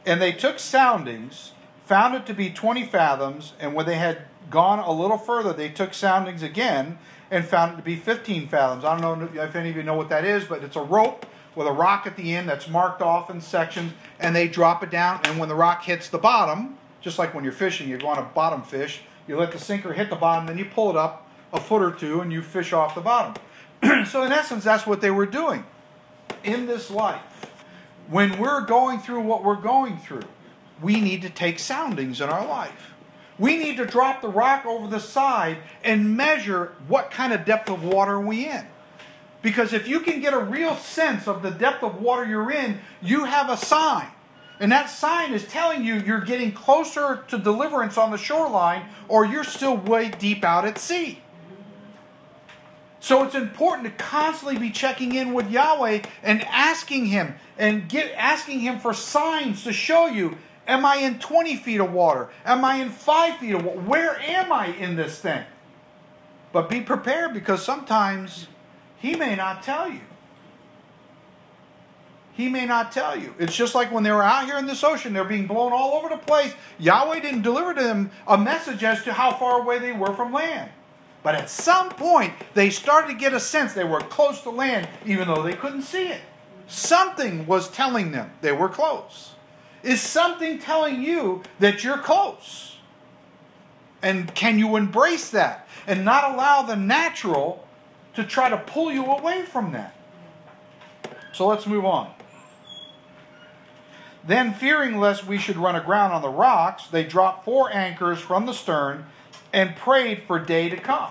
And they took soundings, found it to be 20 fathoms, and when they had gone a little further, they took soundings again and found it to be 15 fathoms. I don't know if any of you know what that is, but it's a rope with a rock at the end that's marked off in sections, and they drop it down, and when the rock hits the bottom, just like when you're fishing, you go on a bottom fish, you let the sinker hit the bottom, then you pull it up a foot or two, and you fish off the bottom. So in essence, that's what they were doing. In this life, when we're going through what we're going through, we need to take soundings in our life. We need to drop the rock over the side and measure what kind of depth of water we're in. Because if you can get a real sense of the depth of water you're in, you have a sign. And that sign is telling you you're getting closer to deliverance on the shoreline, or you're still way deep out at sea. So it's important to constantly be checking in with Yahweh and asking Him for signs to show you, am I in 20 feet of water? Am I in 5 feet of water? Where am I in this thing? But be prepared, because sometimes He may not tell you. He may not tell you. It's just like when they were out here in this ocean, they're being blown all over the place. Yahweh didn't deliver to them a message as to how far away they were from land. But at some point, they started to get a sense they were close to land, even though they couldn't see it. Something was telling them they were close. Is something telling you that you're close? And can you embrace that and not allow the natural to try to pull you away from that? So let's move on. Then, fearing lest we should run aground on the rocks, they dropped 4 anchors from the stern and prayed for day to come.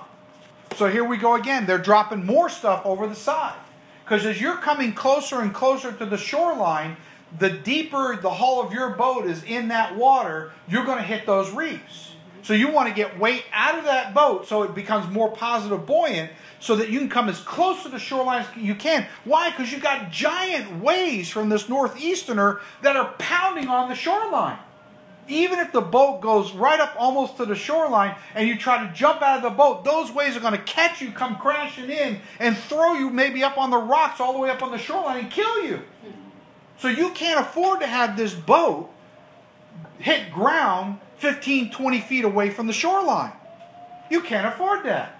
So here we go again. They're dropping more stuff over the side. Because as you're coming closer and closer to the shoreline, the deeper the hull of your boat is in that water, you're going to hit those reefs. So you want to get weight out of that boat so it becomes more positive buoyant, so that you can come as close to the shoreline as you can. Why? Because you've got giant waves from this northeasterner that are pounding on the shoreline. Even if the boat goes right up almost to the shoreline and you try to jump out of the boat, those waves are going to catch you, come crashing in, and throw you maybe up on the rocks all the way up on the shoreline and kill you. So you can't afford to have this boat hit ground 15, 20 feet away from the shoreline. You can't afford that.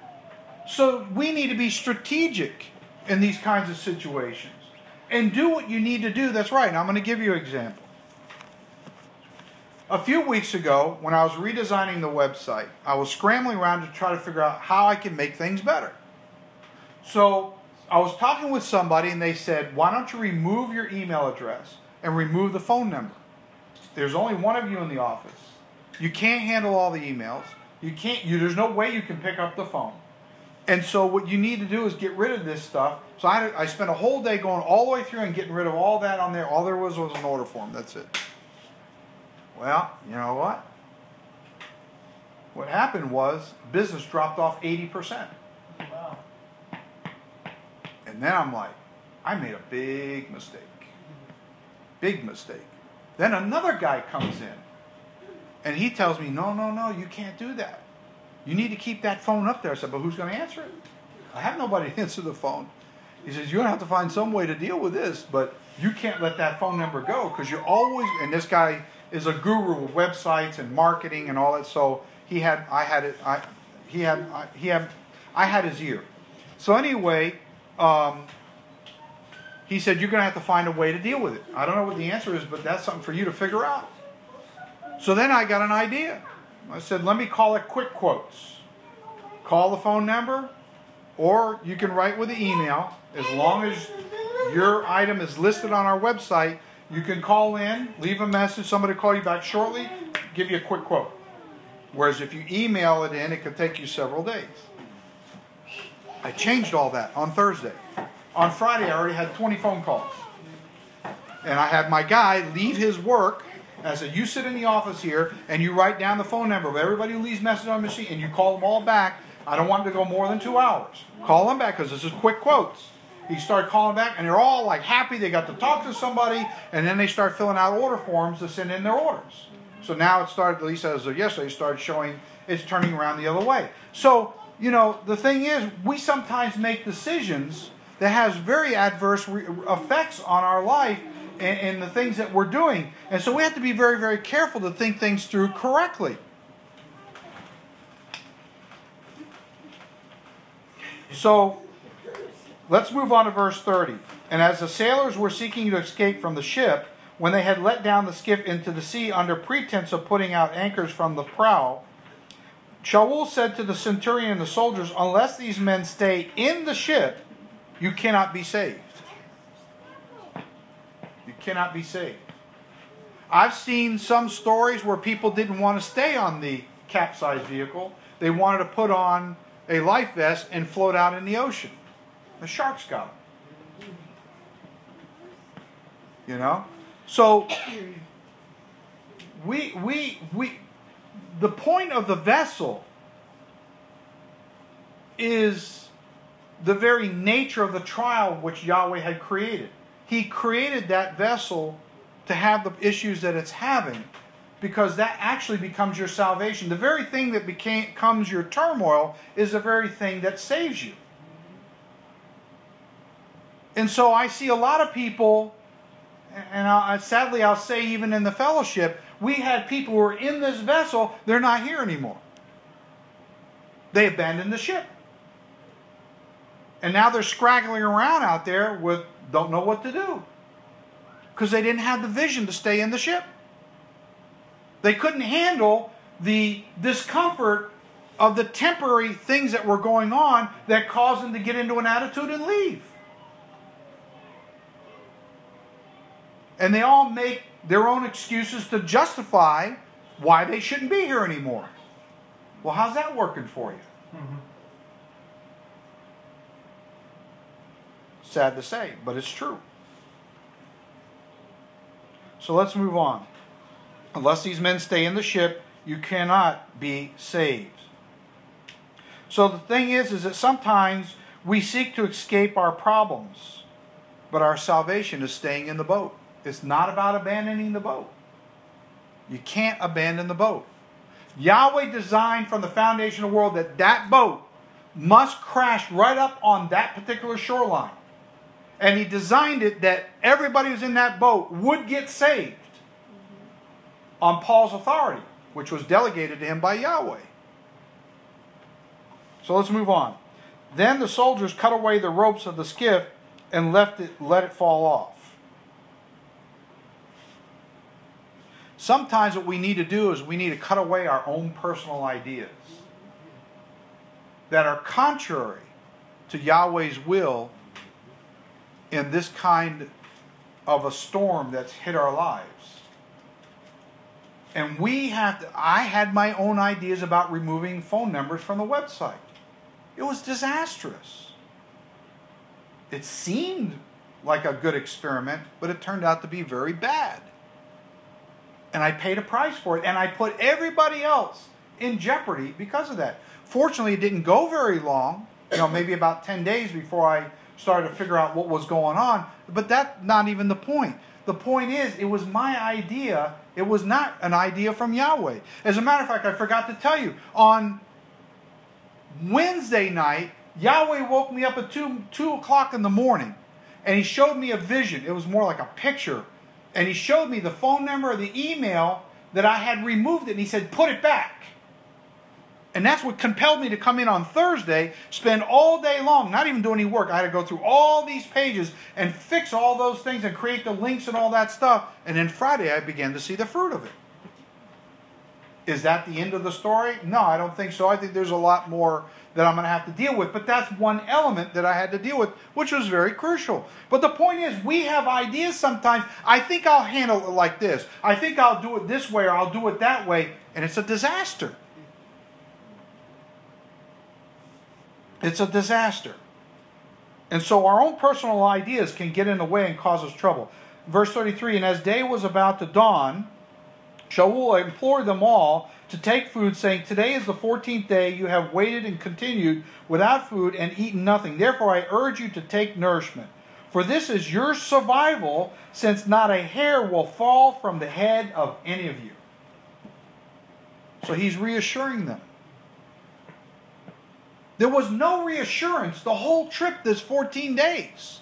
So we need to be strategic in these kinds of situations and do what you need to do that's right. And I'm going to give you an example. A few weeks ago, when I was redesigning the website, I was scrambling around to try to figure out how I can make things better. So I was talking with somebody and they said, why don't you remove your email address and remove the phone number? There's only one of you in the office. You can't handle all the emails. There's no way you can pick up the phone. And so what you need to do is get rid of this stuff. So I spent a whole day going all the way through and getting rid of all that on there. All there was an order form. That's it. Well, you know what? What happened was business dropped off 80%. Wow. And then I'm like, I made a big mistake. Big mistake. Then another guy comes in. And he tells me, no, you can't do that. You need to keep that phone up there. I said, but who's going to answer it? I have nobody to answer the phone. He says, you're going to have to find some way to deal with this, but you can't let that phone number go because you're always, and this guy is a guru with websites and marketing and all that. So I had his ear. So anyway, he said, you're going to have to find a way to deal with it. I don't know what the answer is, but that's something for you to figure out. So then I got an idea. I said, let me call it quick quotes. Call the phone number, or you can write with the email. As long as your item is listed on our website, you can call in, leave a message, somebody will call you back shortly, give you a quick quote. Whereas if you email it in, it could take you several days. I changed all that on Thursday. On Friday, I already had 20 phone calls. And I had my guy leave his work. And I said, you sit in the office here and you write down the phone number of everybody who leaves messages on the machine and you call them all back. I don't want it to go more than 2 hours. Call them back because this is quick quotes. He started calling back and they're all like happy they got to talk to somebody, and then they start filling out order forms to send in their orders. So now it started, at least as of yesterday, started showing it's turning around the other way. So, the thing is, we sometimes make decisions that has very adverse effects on our life and the things that we're doing. And so we have to be very, very careful to think things through correctly. So, let's move on to verse 30. And as the sailors were seeking to escape from the ship, when they had let down the skiff into the sea under pretense of putting out anchors from the prow, Shaul said to the centurion and the soldiers, unless these men stay in the ship, you cannot be saved. You cannot be saved. I've seen some stories where people didn't want to stay on the capsized vehicle. They wanted to put on a life vest and float out in the ocean. The sharks got them. So the point of the vessel is the very nature of the trial which Yahweh had created. He created that vessel to have the issues that it's having, because that actually becomes your salvation. The very thing that becomes your turmoil is the very thing that saves you. And so I see a lot of people, and sadly I'll say even in the fellowship, we had people who were in this vessel, they're not here anymore. They abandoned the ship. And now they're scraggling around out there with don't know what to do. Because they didn't have the vision to stay in the ship. They couldn't handle the discomfort of the temporary things that were going on that caused them to get into an attitude and leave. And they all make their own excuses to justify why they shouldn't be here anymore. Well, how's that working for you? Mm-hmm. Sad to say, but it's true. So let's move on. Unless these men stay in the ship, you cannot be saved. So the thing is that sometimes we seek to escape our problems, but our salvation is staying in the boat. It's not about abandoning the boat. You can't abandon the boat. Yahweh designed from the foundation of the world that boat must crash right up on that particular shoreline. And He designed it that everybody who's in that boat would get saved on Paul's authority, which was delegated to him by Yahweh. So let's move on. Then the soldiers cut away the ropes of the skiff and let it fall off. Sometimes what we need to do is we need to cut away our own personal ideas that are contrary to Yahweh's will in this kind of a storm that's hit our lives. And I had my own ideas about removing phone numbers from the website. It was disastrous. It seemed like a good experiment, but it turned out to be very bad. And I paid a price for it, and I put everybody else in jeopardy because of that. Fortunately, it didn't go very long, maybe about 10 days before I started to figure out what was going on, but that's not even the point. The point is, it was my idea. It was not an idea from Yahweh. As a matter of fact, I forgot to tell you, on Wednesday night, Yahweh woke me up at 2 o'clock in the morning, and He showed me a vision. It was more like a picture. And He showed me the phone number or the email that I had removed it, and He said, put it back. And that's what compelled me to come in on Thursday, spend all day long, not even doing any work. I had to go through all these pages and fix all those things and create the links and all that stuff. And then Friday I began to see the fruit of it. Is that the end of the story? No, I don't think so. I think there's a lot more that I'm going to have to deal with. But that's one element that I had to deal with, which was very crucial. But the point is, we have ideas sometimes. I think I'll handle it like this. I think I'll do it this way or I'll do it that way. And it's a disaster. It's a disaster. And so our own personal ideas can get in the way and cause us trouble. Verse 33, and as day was about to dawn, Shaul implored them all to take food, saying, today is the 14th day, you have waited and continued without food and eaten nothing. Therefore I urge you to take nourishment. For this is your survival, since not a hair will fall from the head of any of you. So he's reassuring them. There was no reassurance the whole trip, this 14 days.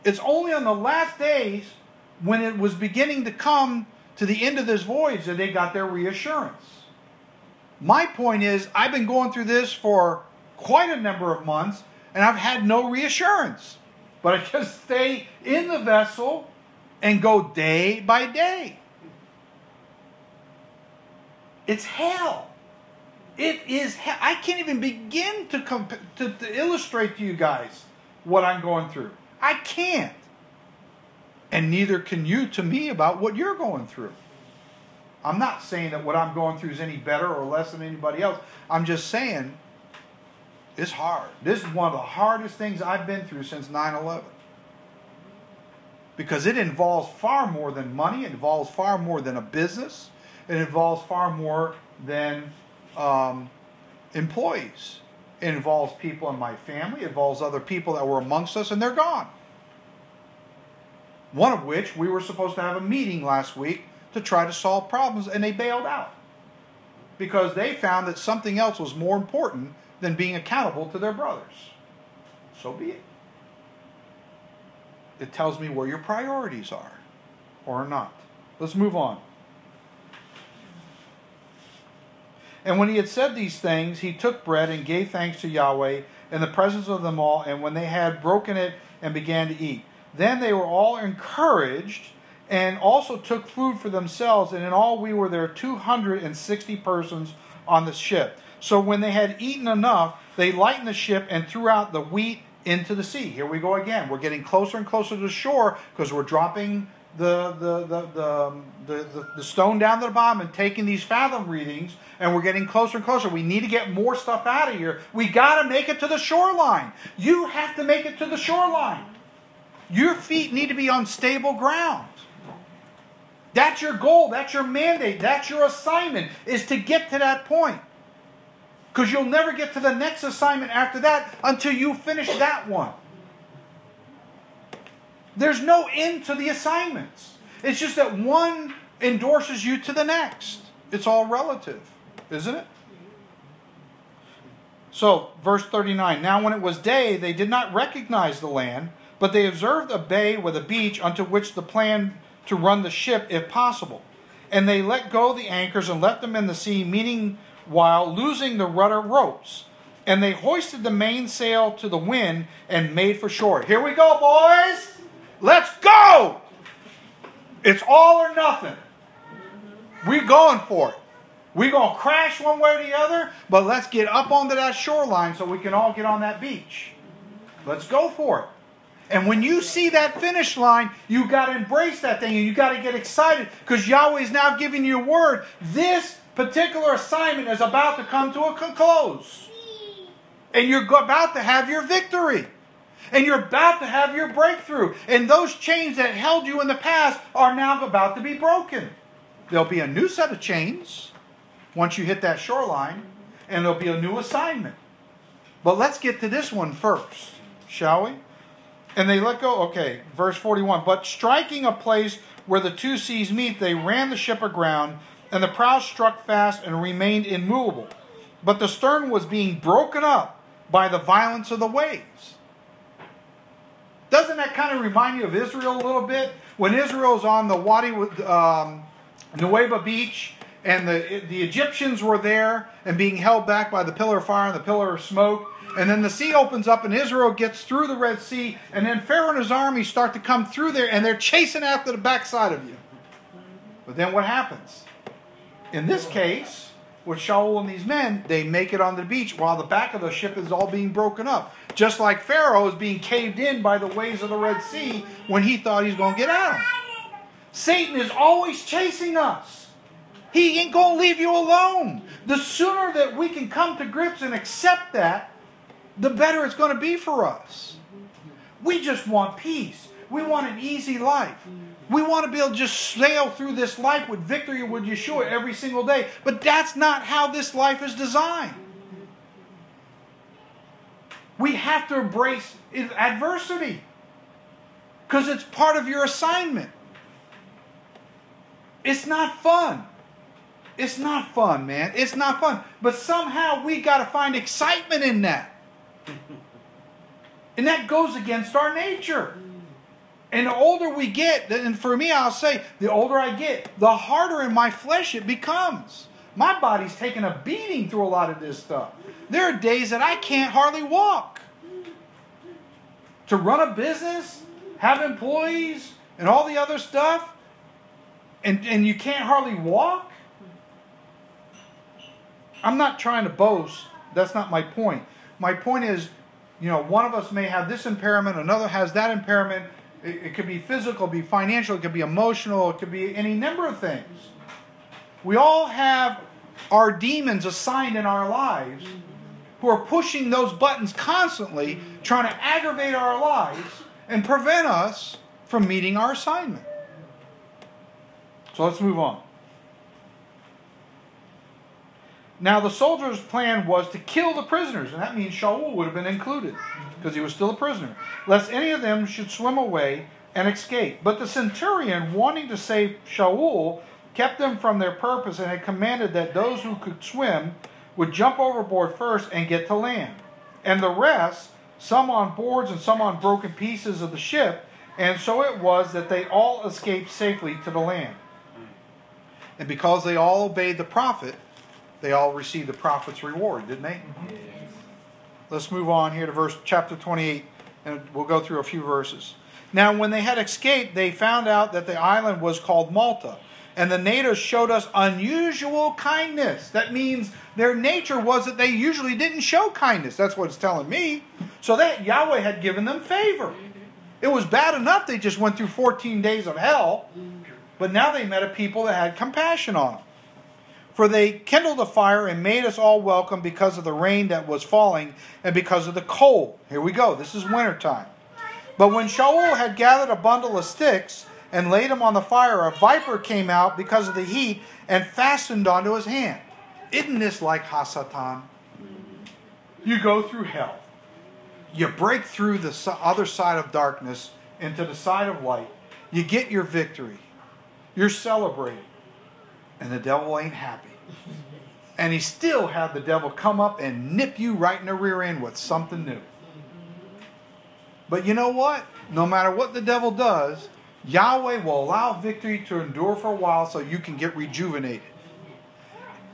It's only on the last days, when it was beginning to come to the end of this voyage, that they got their reassurance. My point is, I've been going through this for quite a number of months, and I've had no reassurance. But I just stay in the vessel and go day by day. It's hell. It is hell. I can't even begin to illustrate to you guys what I'm going through. I can't. And neither can you to me about what you're going through. I'm not saying that what I'm going through is any better or less than anybody else. I'm just saying it's hard. This is one of the hardest things I've been through since 9/11. Because it involves far more than money. It involves far more than a business. It involves far more than employees. It involves people in my family. It involves other people that were amongst us, and they're gone. One of which, we were supposed to have a meeting last week to try to solve problems, and they bailed out. Because they found that something else was more important than being accountable to their brothers. So be it. It tells me where your priorities are, or not. Let's move on. And when he had said these things, he took bread and gave thanks to Yahweh in the presence of them all, and when they had broken it and began to eat. Then they were all encouraged and also took food for themselves, and in all we were there 260 persons on the ship. So when they had eaten enough, they lightened the ship and threw out the wheat into the sea. Here we go again. We're getting closer and closer to the shore because we're dropping the stone down to the bottom and taking these fathom readings, and we're getting closer and closer. We need to get more stuff out of here. We got to make it to the shoreline. You have to make it to the shoreline. Your feet need to be on stable ground. That's your goal. That's your mandate. That's your assignment, is to get to that point. Because you'll never get to the next assignment after that until you finish that one. There's no end to the assignments. It's just that one endorses you to the next. It's all relative, isn't it? So, verse 39. Now when it was day, they did not recognize the land, but they observed a bay with a beach unto which the plan to run the ship, if possible. And they let go the anchors and left them in the sea, meanwhile losing the rudder ropes. And they hoisted the mainsail to the wind and made for shore. Here we go, boys. Let's go. It's all or nothing. We're going for it. We're going to crash one way or the other, but let's get up onto that shoreline so we can all get on that beach. Let's go for it. And when you see that finish line, you got to embrace that thing and you got to get excited because Yahweh is now giving you a word. This particular assignment is about to come to a close. And you're about to have your victory. And you're about to have your breakthrough. And those chains that held you in the past are now about to be broken. There'll be a new set of chains once you hit that shoreline, and there'll be a new assignment. But let's get to this one first, shall we? And they let go. Okay, verse 41. But striking a place where the two seas meet, they ran the ship aground, and the prow struck fast and remained immovable. But the stern was being broken up by the violence of the waves. Doesn't that kind of remind you of Israel a little bit? When Israel's on the Wadi Nuweiba beach, and the Egyptians were there and being held back by the pillar of fire and the pillar of smoke. And then the sea opens up and Israel gets through the Red Sea. And then Pharaoh and his army start to come through there and they're chasing after the backside of you. But then what happens? In this case, with Shaul and these men, they make it on the beach while the back of the ship is all being broken up. Just like Pharaoh is being caved in by the waves of the Red Sea when he thought he was going to get at him. Satan is always chasing us. He ain't going to leave you alone. The sooner that we can come to grips and accept that, the better it's going to be for us. We just want peace. We want an easy life. We want to be able to just sail through this life with victory with Yeshua every single day. But that's not how this life is designed. We have to embrace adversity because it's part of your assignment. It's not fun. It's not fun, man. It's not fun. But somehow we got to find excitement in that. And that goes against our nature. And the older we get, and for me I'll say, the older I get, the harder in my flesh it becomes. My body's taking a beating through a lot of this stuff. There are days that I can't hardly walk. To run a business, have employees, and all the other stuff, and you can't hardly walk. I'm not trying to boast. That's not my point. My point is, one of us may have this impairment, another has that impairment. It could be physical, it could be financial, it could be emotional, it could be any number of things. We all have our demons assigned in our lives who are pushing those buttons constantly, trying to aggravate our lives and prevent us from meeting our assignment. So let's move on. Now the soldiers' plan was to kill the prisoners, and that means Shaul would have been included, because he was still a prisoner, lest any of them should swim away and escape. But the centurion, wanting to save Shaul, kept them from their purpose and had commanded that those who could swim would jump overboard first and get to land. And the rest, some on boards and some on broken pieces of the ship, and so it was that they all escaped safely to the land. And because they all obeyed the prophet, they all received the prophet's reward, didn't they? Yes. Let's move on here to chapter 28, and we'll go through a few verses. Now, when they had escaped, they found out that the island was called Malta, and the natives showed us unusual kindness. That means their nature was that they usually didn't show kindness. That's what it's telling me. So that Yahweh had given them favor. It was bad enough they just went through 14 days of hell, but now they met a people that had compassion on them. For they kindled a fire and made us all welcome because of the rain that was falling and because of the cold. Here we go. This is wintertime. But when Shaul had gathered a bundle of sticks and laid them on the fire, a viper came out because of the heat and fastened onto his hand. Isn't this like Hasatan? You go through hell. You break through the other side of darkness into the side of light. You get your victory. You're celebrating. And the devil ain't happy. And he still had the devil come up and nip you right in the rear end with something new. But you know what? No matter what the devil does, Yahweh will allow victory to endure for a while so you can get rejuvenated.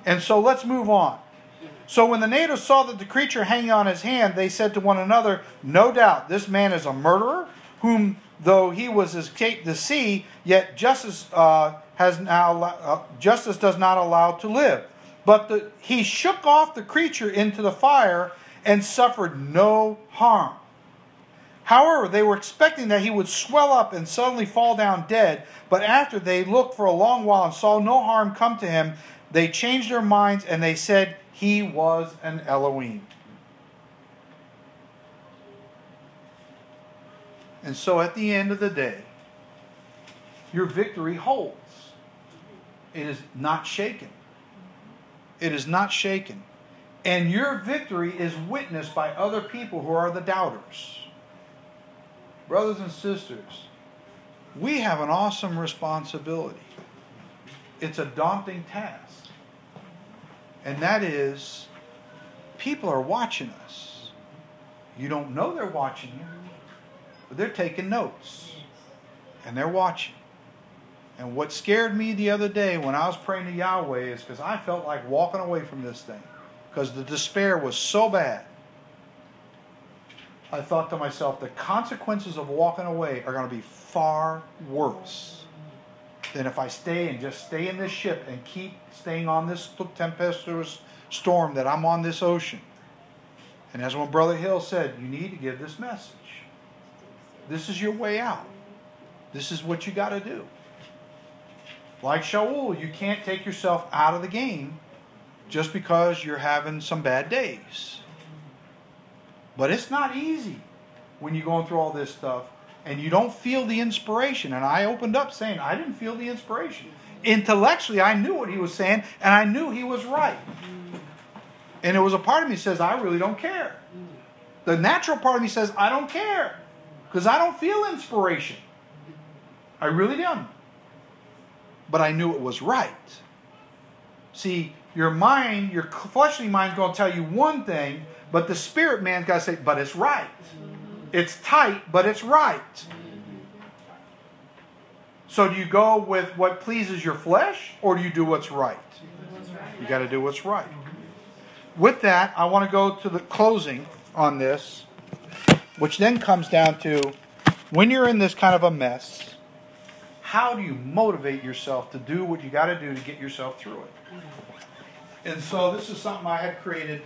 And so let's move on. So when the natives saw that the creature hanging on his hand, they said to one another, "No doubt this man is a murderer, whom though he was escaped the sea, yet justice does not allow to live. But he shook off the creature into the fire and suffered no harm." However, they were expecting that he would swell up and suddenly fall down dead. But after they looked for a long while and saw no harm come to him, they changed their minds and they said he was an Elohim. And so at the end of the day, your victory holds. It is not shaken. It is not shaken. And your victory is witnessed by other people who are the doubters. Brothers and sisters, we have an awesome responsibility. It's a daunting task. And that is, people are watching us. You don't know they're watching you, but they're taking notes. And they're watching. And what scared me the other day when I was praying to Yahweh is because I felt like walking away from this thing. Because the despair was so bad. I thought to myself, the consequences of walking away are going to be far worse than if I stay in this ship and keep staying on this tempestuous storm that I'm on this ocean. And as when Brother Hill said, you need to give this message. This is your way out. This is what you got to do. Like Shaul, you can't take yourself out of the game just because you're having some bad days. But it's not easy when you're going through all this stuff and you don't feel the inspiration. And I opened up saying I didn't feel the inspiration. Intellectually, I knew what he was saying and I knew he was right. And there was a part of me that says, I really don't care. The natural part of me says, I don't care. Because I don't feel inspiration. I really don't. But I knew it was right. See, your mind, your fleshly mind is going to tell you one thing, but the spirit man's got to say, but it's right. It's tight, but it's right. So do you go with what pleases your flesh, or do you do what's right? You got to do what's right. With that, I want to go to the closing on this, which then comes down to, when you're in this kind of a mess, how do you motivate yourself to do what you got to do to get yourself through it? And so this is something I had created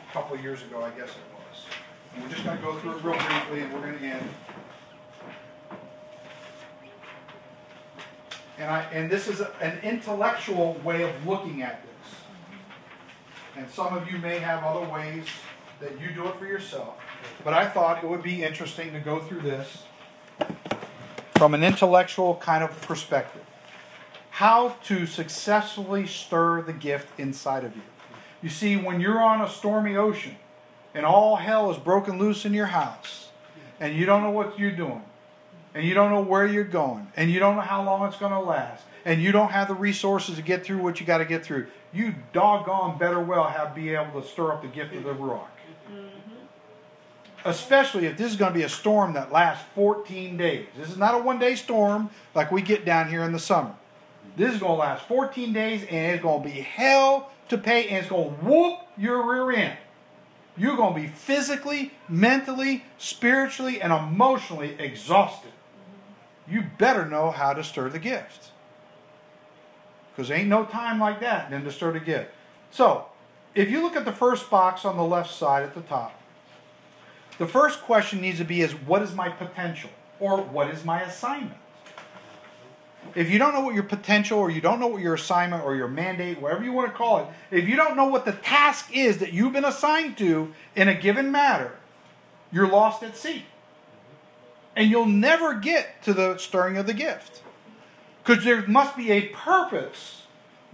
a couple of years ago, I guess it was. And we're just going to go through it real briefly and we're going to end. And this is an intellectual way of looking at this. And some of you may have other ways that you do it for yourself. But I thought it would be interesting to go through this from an intellectual kind of perspective. How to successfully stir the gift inside of you. You see, when you're on a stormy ocean and all hell is broken loose in your house and you don't know what you're doing and you don't know where you're going and you don't know how long it's going to last and you don't have the resources to get through what you got to get through, you doggone better well be able to stir up the gift of the Ruach. Especially if this is going to be a storm that lasts 14 days. This is not a one-day storm like we get down here in the summer. This is going to last 14 days and it's going to be hell to pay and it's going to whoop your rear end. You're going to be physically, mentally, spiritually, and emotionally exhausted. You better know how to stir the gift. Because there ain't no time like that than to stir the gift. So, if you look at the first box on the left side at the top, the first question needs to be is, what is my potential? Or what is my assignment? If you don't know what your potential, or you don't know what your assignment, or your mandate, whatever you want to call it, if you don't know what the task is that you've been assigned to in a given matter, you're lost at sea. And you'll never get to the stirring of the gift. Because there must be a purpose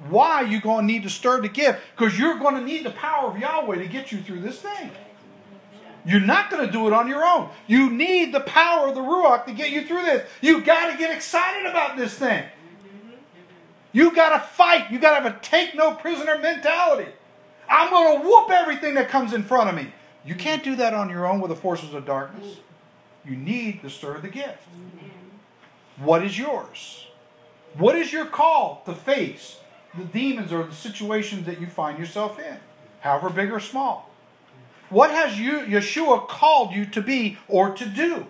why you're going to need to stir the gift. Because you're going to need the power of Yahweh to get you through this thing. You're not going to do it on your own. You need the power of the Ruach to get you through this. You've got to get excited about this thing. You've got to fight. You've got to have a take no prisoner mentality. I'm going to whoop everything that comes in front of me. You can't do that on your own with the forces of darkness. You need to stir the gift. What is yours? What is your call to face the demons or the situations that you find yourself in? however big or small. What has Yeshua called you to be or to do?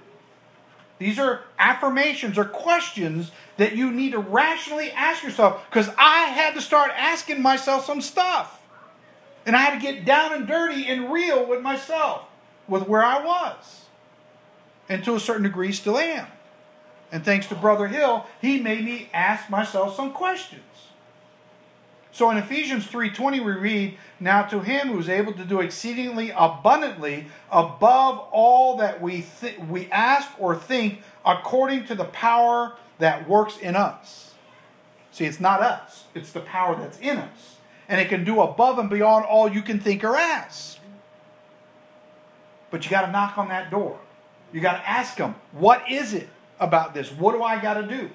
These are affirmations or questions that you need to rationally ask yourself, because I had to start asking myself some stuff. And I had to get down and dirty and real with myself, with where I was. And to a certain degree still am. And thanks to Brother Hill, he made me ask myself some questions. So in Ephesians 3:20 we read, "Now to him who is able to do exceedingly abundantly above all that we ask or think, according to the power that works in us." See, it's not us. It's the power that's in us. And it can do above and beyond all you can think or ask. But you got to knock on that door. You got to ask him, what is it about this? What do I got to do?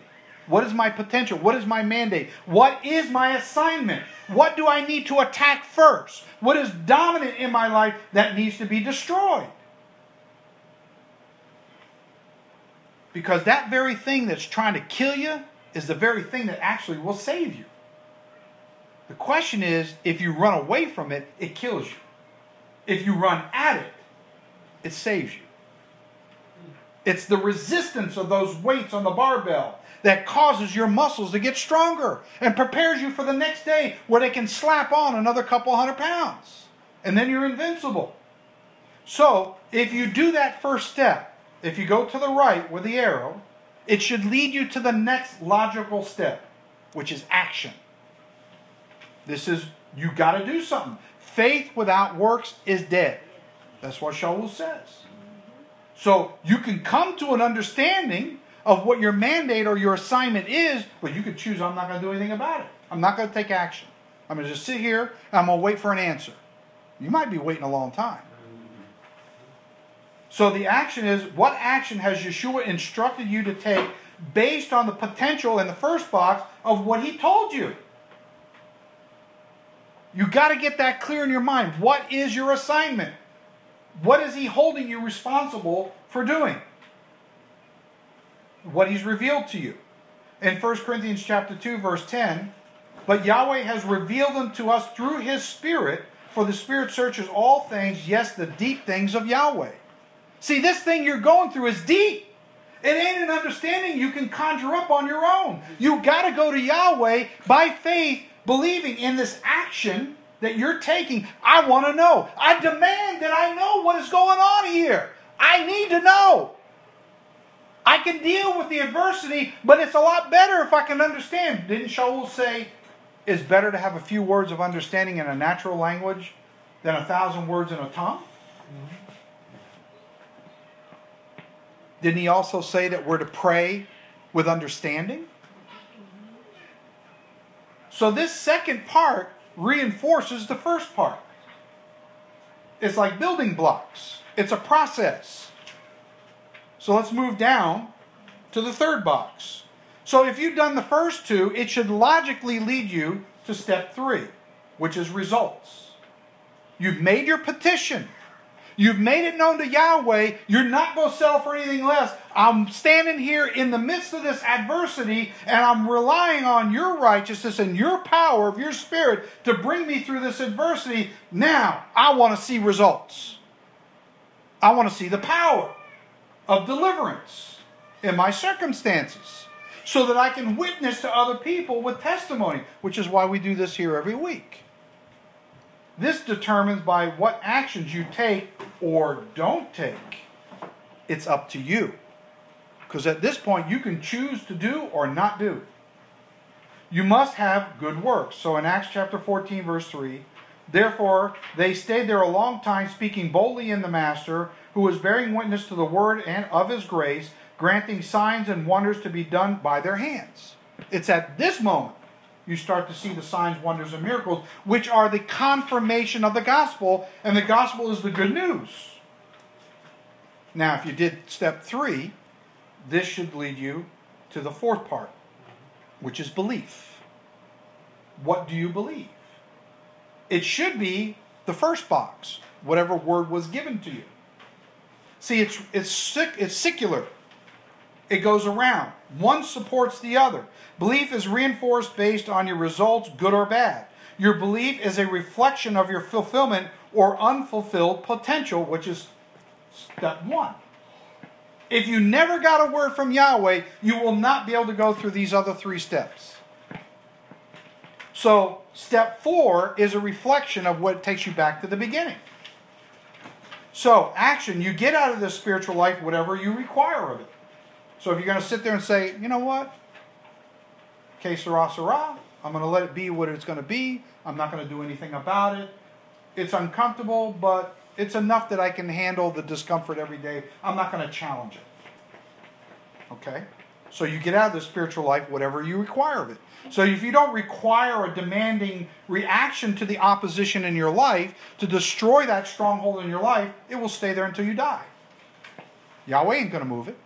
What is my potential? What is my mandate? What is my assignment? What do I need to attack first? What is dominant in my life that needs to be destroyed? Because that very thing that's trying to kill you is the very thing that actually will save you. The question is, if you run away from it, it kills you. If you run at it, it saves you. It's the resistance of those weights on the barbell that causes your muscles to get stronger and prepares you for the next day where they can slap on another couple 100 pounds. And then you're invincible. So, if you do that first step, if you go to the right with the arrow, it should lead you to the next logical step, which is action. This is, you got to do something. Faith without works is dead. That's what Shaul says. So you can come to an understanding of what your mandate or your assignment is, but you could choose, I'm not going to do anything about it. I'm not going to take action. I'm going to just sit here and I'm going to wait for an answer. You might be waiting a long time. So the action is, what action has Yeshua instructed you to take based on the potential in the first box of what he told you? You got to get that clear in your mind. What is your assignment? What is he holding you responsible for doing? What he's revealed to you. In 1 Corinthians chapter 2, verse 10, "But Yahweh has revealed them to us through his Spirit, for the Spirit searches all things, yes, the deep things of Yahweh." See, this thing you're going through is deep. It ain't an understanding you can conjure up on your own. You got to go to Yahweh by faith, believing in this action that you're taking. I want to know. I demand that I know what is going on here. I need to know. I can deal with the adversity, but it's a lot better if I can understand. Didn't Shaul say, it's better to have a few words of understanding in a natural language than 1,000 words in a tongue? Mm-hmm. Didn't he also say that we're to pray with understanding? So this second part reinforces the first part. It's like building blocks. It's a process. So let's move down to the third box. So if you've done the first two, it should logically lead you to step 3, which is results. You've made your petition. You've made it known to Yahweh. You're not going to settle for anything less. I'm standing here in the midst of this adversity, and I'm relying on your righteousness and your power of your Spirit to bring me through this adversity. Now, I want to see results. I want to see the power of deliverance in my circumstances so that I can witness to other people with testimony, which is why we do this here every week. This determines by what actions you take or don't take. It's up to you. Because at this point, you can choose to do or not do. You must have good works. So in Acts chapter 14, verse 3, "Therefore they stayed there a long time, speaking boldly in the Master, who was bearing witness to the word and of his grace, granting signs and wonders to be done by their hands." It's at this moment you start to see the signs, wonders, and miracles, which are the confirmation of the gospel, and the gospel is the good news. Now, if you did step 3, this should lead you to the fourth part, which is belief. What do you believe? It should be the first box, whatever word was given to you. See, it's secular. It goes around. One supports the other. Belief is reinforced based on your results, good or bad. Your belief is a reflection of your fulfillment or unfulfilled potential, which is step one. If you never got a word from Yahweh, you will not be able to go through these other 3 steps. So, step 4 is a reflection of what takes you back to the beginning. So, action, you get out of this spiritual life whatever you require of it. So, if you're going to sit there and say, you know what? Que sera, sera. I'm going to let it be what it's going to be. I'm not going to do anything about it. It's uncomfortable, but it's enough that I can handle the discomfort every day. I'm not going to challenge it. Okay? So you get out of the spiritual life whatever you require of it. So if you don't require a demanding reaction to the opposition in your life to destroy that stronghold in your life, it will stay there until you die. Yahweh ain't going to move it.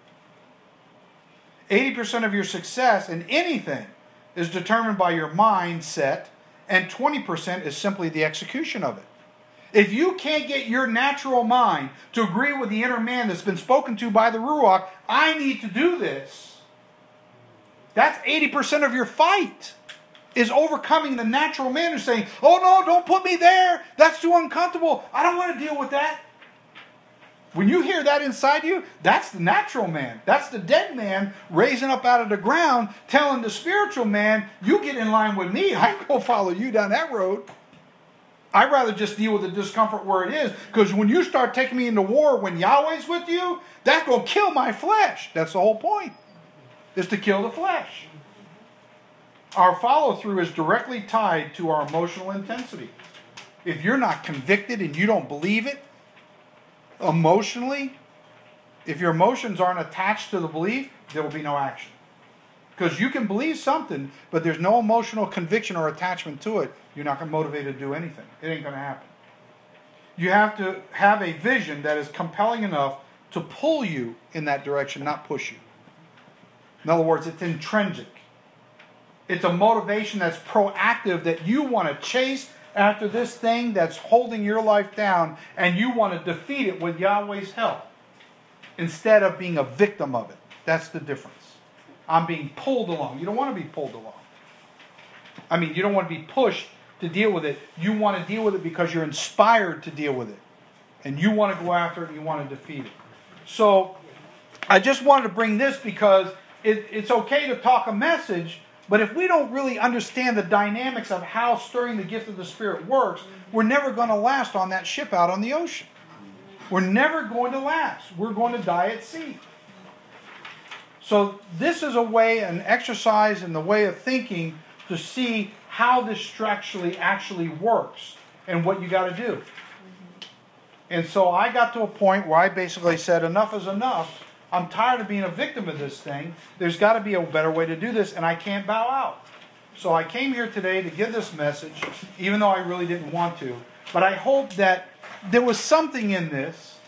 80% of your success in anything is determined by your mindset, and 20% is simply the execution of it. If you can't get your natural mind to agree with the inner man that's been spoken to by the Ruach, I need to do this. That's 80% of your fight, is overcoming the natural man who's saying, oh no, don't put me there. That's too uncomfortable. I don't want to deal with that. When you hear that inside you, that's the natural man. That's the dead man raising up out of the ground, telling the spiritual man, you get in line with me. I ain't going to follow you down that road. I'd rather just deal with the discomfort where it is. Because when you start taking me into war when Yahweh's with you, that's going to kill my flesh. That's the whole point. Is to kill the flesh. Our follow-through is directly tied to our emotional intensity. If you're not convicted and you don't believe it, emotionally, if your emotions aren't attached to the belief, there will be no action. Because you can believe something, but there's no emotional conviction or attachment to it, you're not going to motivate to do anything. It ain't going to happen. You have to have a vision that is compelling enough to pull you in that direction, not push you. In other words, it's intrinsic. It's a motivation that's proactive, that you want to chase after this thing that's holding your life down, and you want to defeat it with Yahweh's help instead of being a victim of it. That's the difference. I'm being pulled along. You don't want to be pulled along. I mean, you don't want to be pushed to deal with it. You want to deal with it because you're inspired to deal with it. And you want to go after it and you want to defeat it. So, I just wanted to bring this because it's okay to talk a message, but if we don't really understand the dynamics of how stirring the gift of the Spirit works, we're never going to last on that ship out on the ocean. We're never going to last. We're going to die at sea. So this is a way, an exercise in the way of thinking to see how this actually works and what you got to do. And so I got to a point where I basically said, enough is enough. I'm tired of being a victim of this thing. There's got to be a better way to do this, and I can't bow out. So I came here today to give this message, even though I really didn't want to. But I hope that there was something in this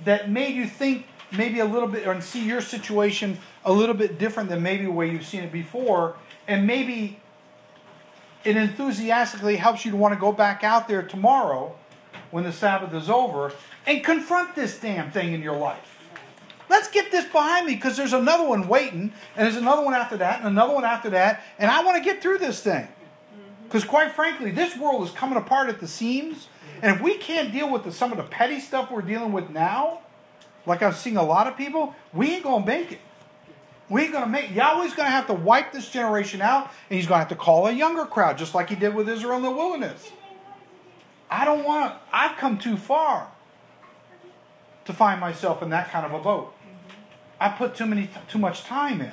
that made you think maybe a little bit, and see your situation a little bit different than maybe the way you've seen it before, and maybe it enthusiastically helps you to want to go back out there tomorrow when the Sabbath is over and confront this damn thing in your life. Let's get this behind me because there's another one waiting, and there's another one after that, and another one after that, and I want to get through this thing. Because quite frankly, this world is coming apart at the seams, and if we can't deal with some of the petty stuff we're dealing with now, like I'm seeing a lot of people, we ain't going to make it. We ain't going to make it. Yahweh's going to have to wipe this generation out, and He's going to have to call a younger crowd, just like He did with Israel in the wilderness. I've come too far to find myself in that kind of a boat. I put too much time in.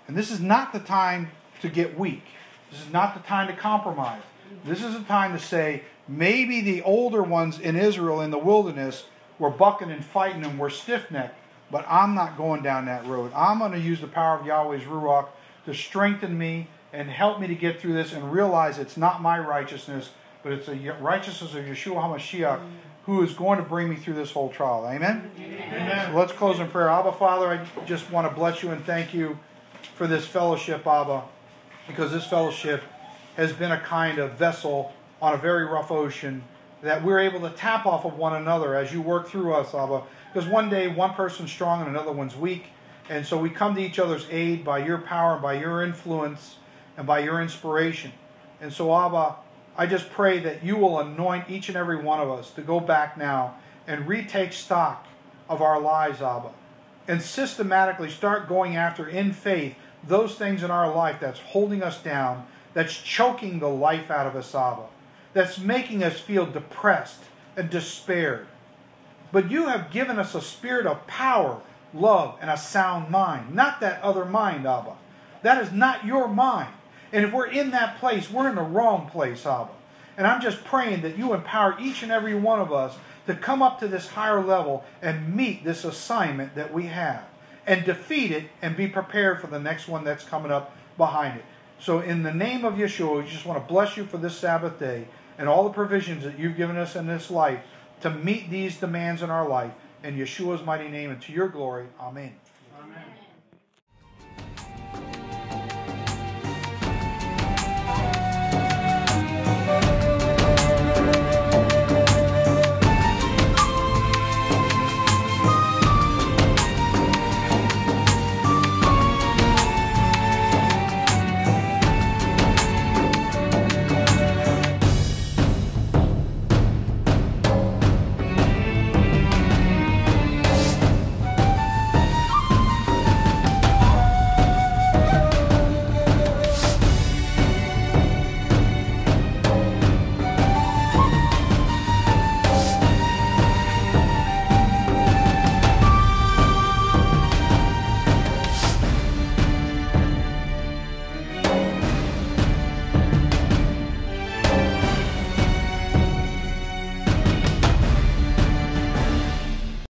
And this is not the time to get weak. This is not the time to compromise. This is the time to say, maybe the older ones in Israel in the wilderness were bucking and fighting and were stiff-necked, but I'm not going down that road. I'm going to use the power of Yahweh's Ruach to strengthen me and help me to get through this and realize it's not my righteousness, but it's the righteousness of Yeshua HaMashiach, who is going to bring me through this whole trial. Amen? Amen. So let's close in prayer. Abba, Father, I just want to bless you and thank you for this fellowship, Abba, because this fellowship has been a kind of vessel on a very rough ocean that we're able to tap off of one another as you work through us, Abba. Because one day one person's strong and another one's weak. And so we come to each other's aid by your power, by your influence, and by your inspiration. And so, Abba, I just pray that you will anoint each and every one of us to go back now and retake stock of our lives, Abba, and systematically start going after, in faith, those things in our life that's holding us down, that's choking the life out of us, Abba, that's making us feel depressed and despaired. But you have given us a spirit of power, love, and a sound mind. Not that other mind, Abba. That is not your mind. And if we're in that place, we're in the wrong place, Abba. And I'm just praying that you empower each and every one of us to come up to this higher level and meet this assignment that we have, and defeat it and be prepared for the next one that's coming up behind it. So in the name of Yeshua, we just want to bless you for this Sabbath day and all the provisions that you've given us in this life to meet these demands in our life. In Yeshua's mighty name and to your glory. Amen. Amen.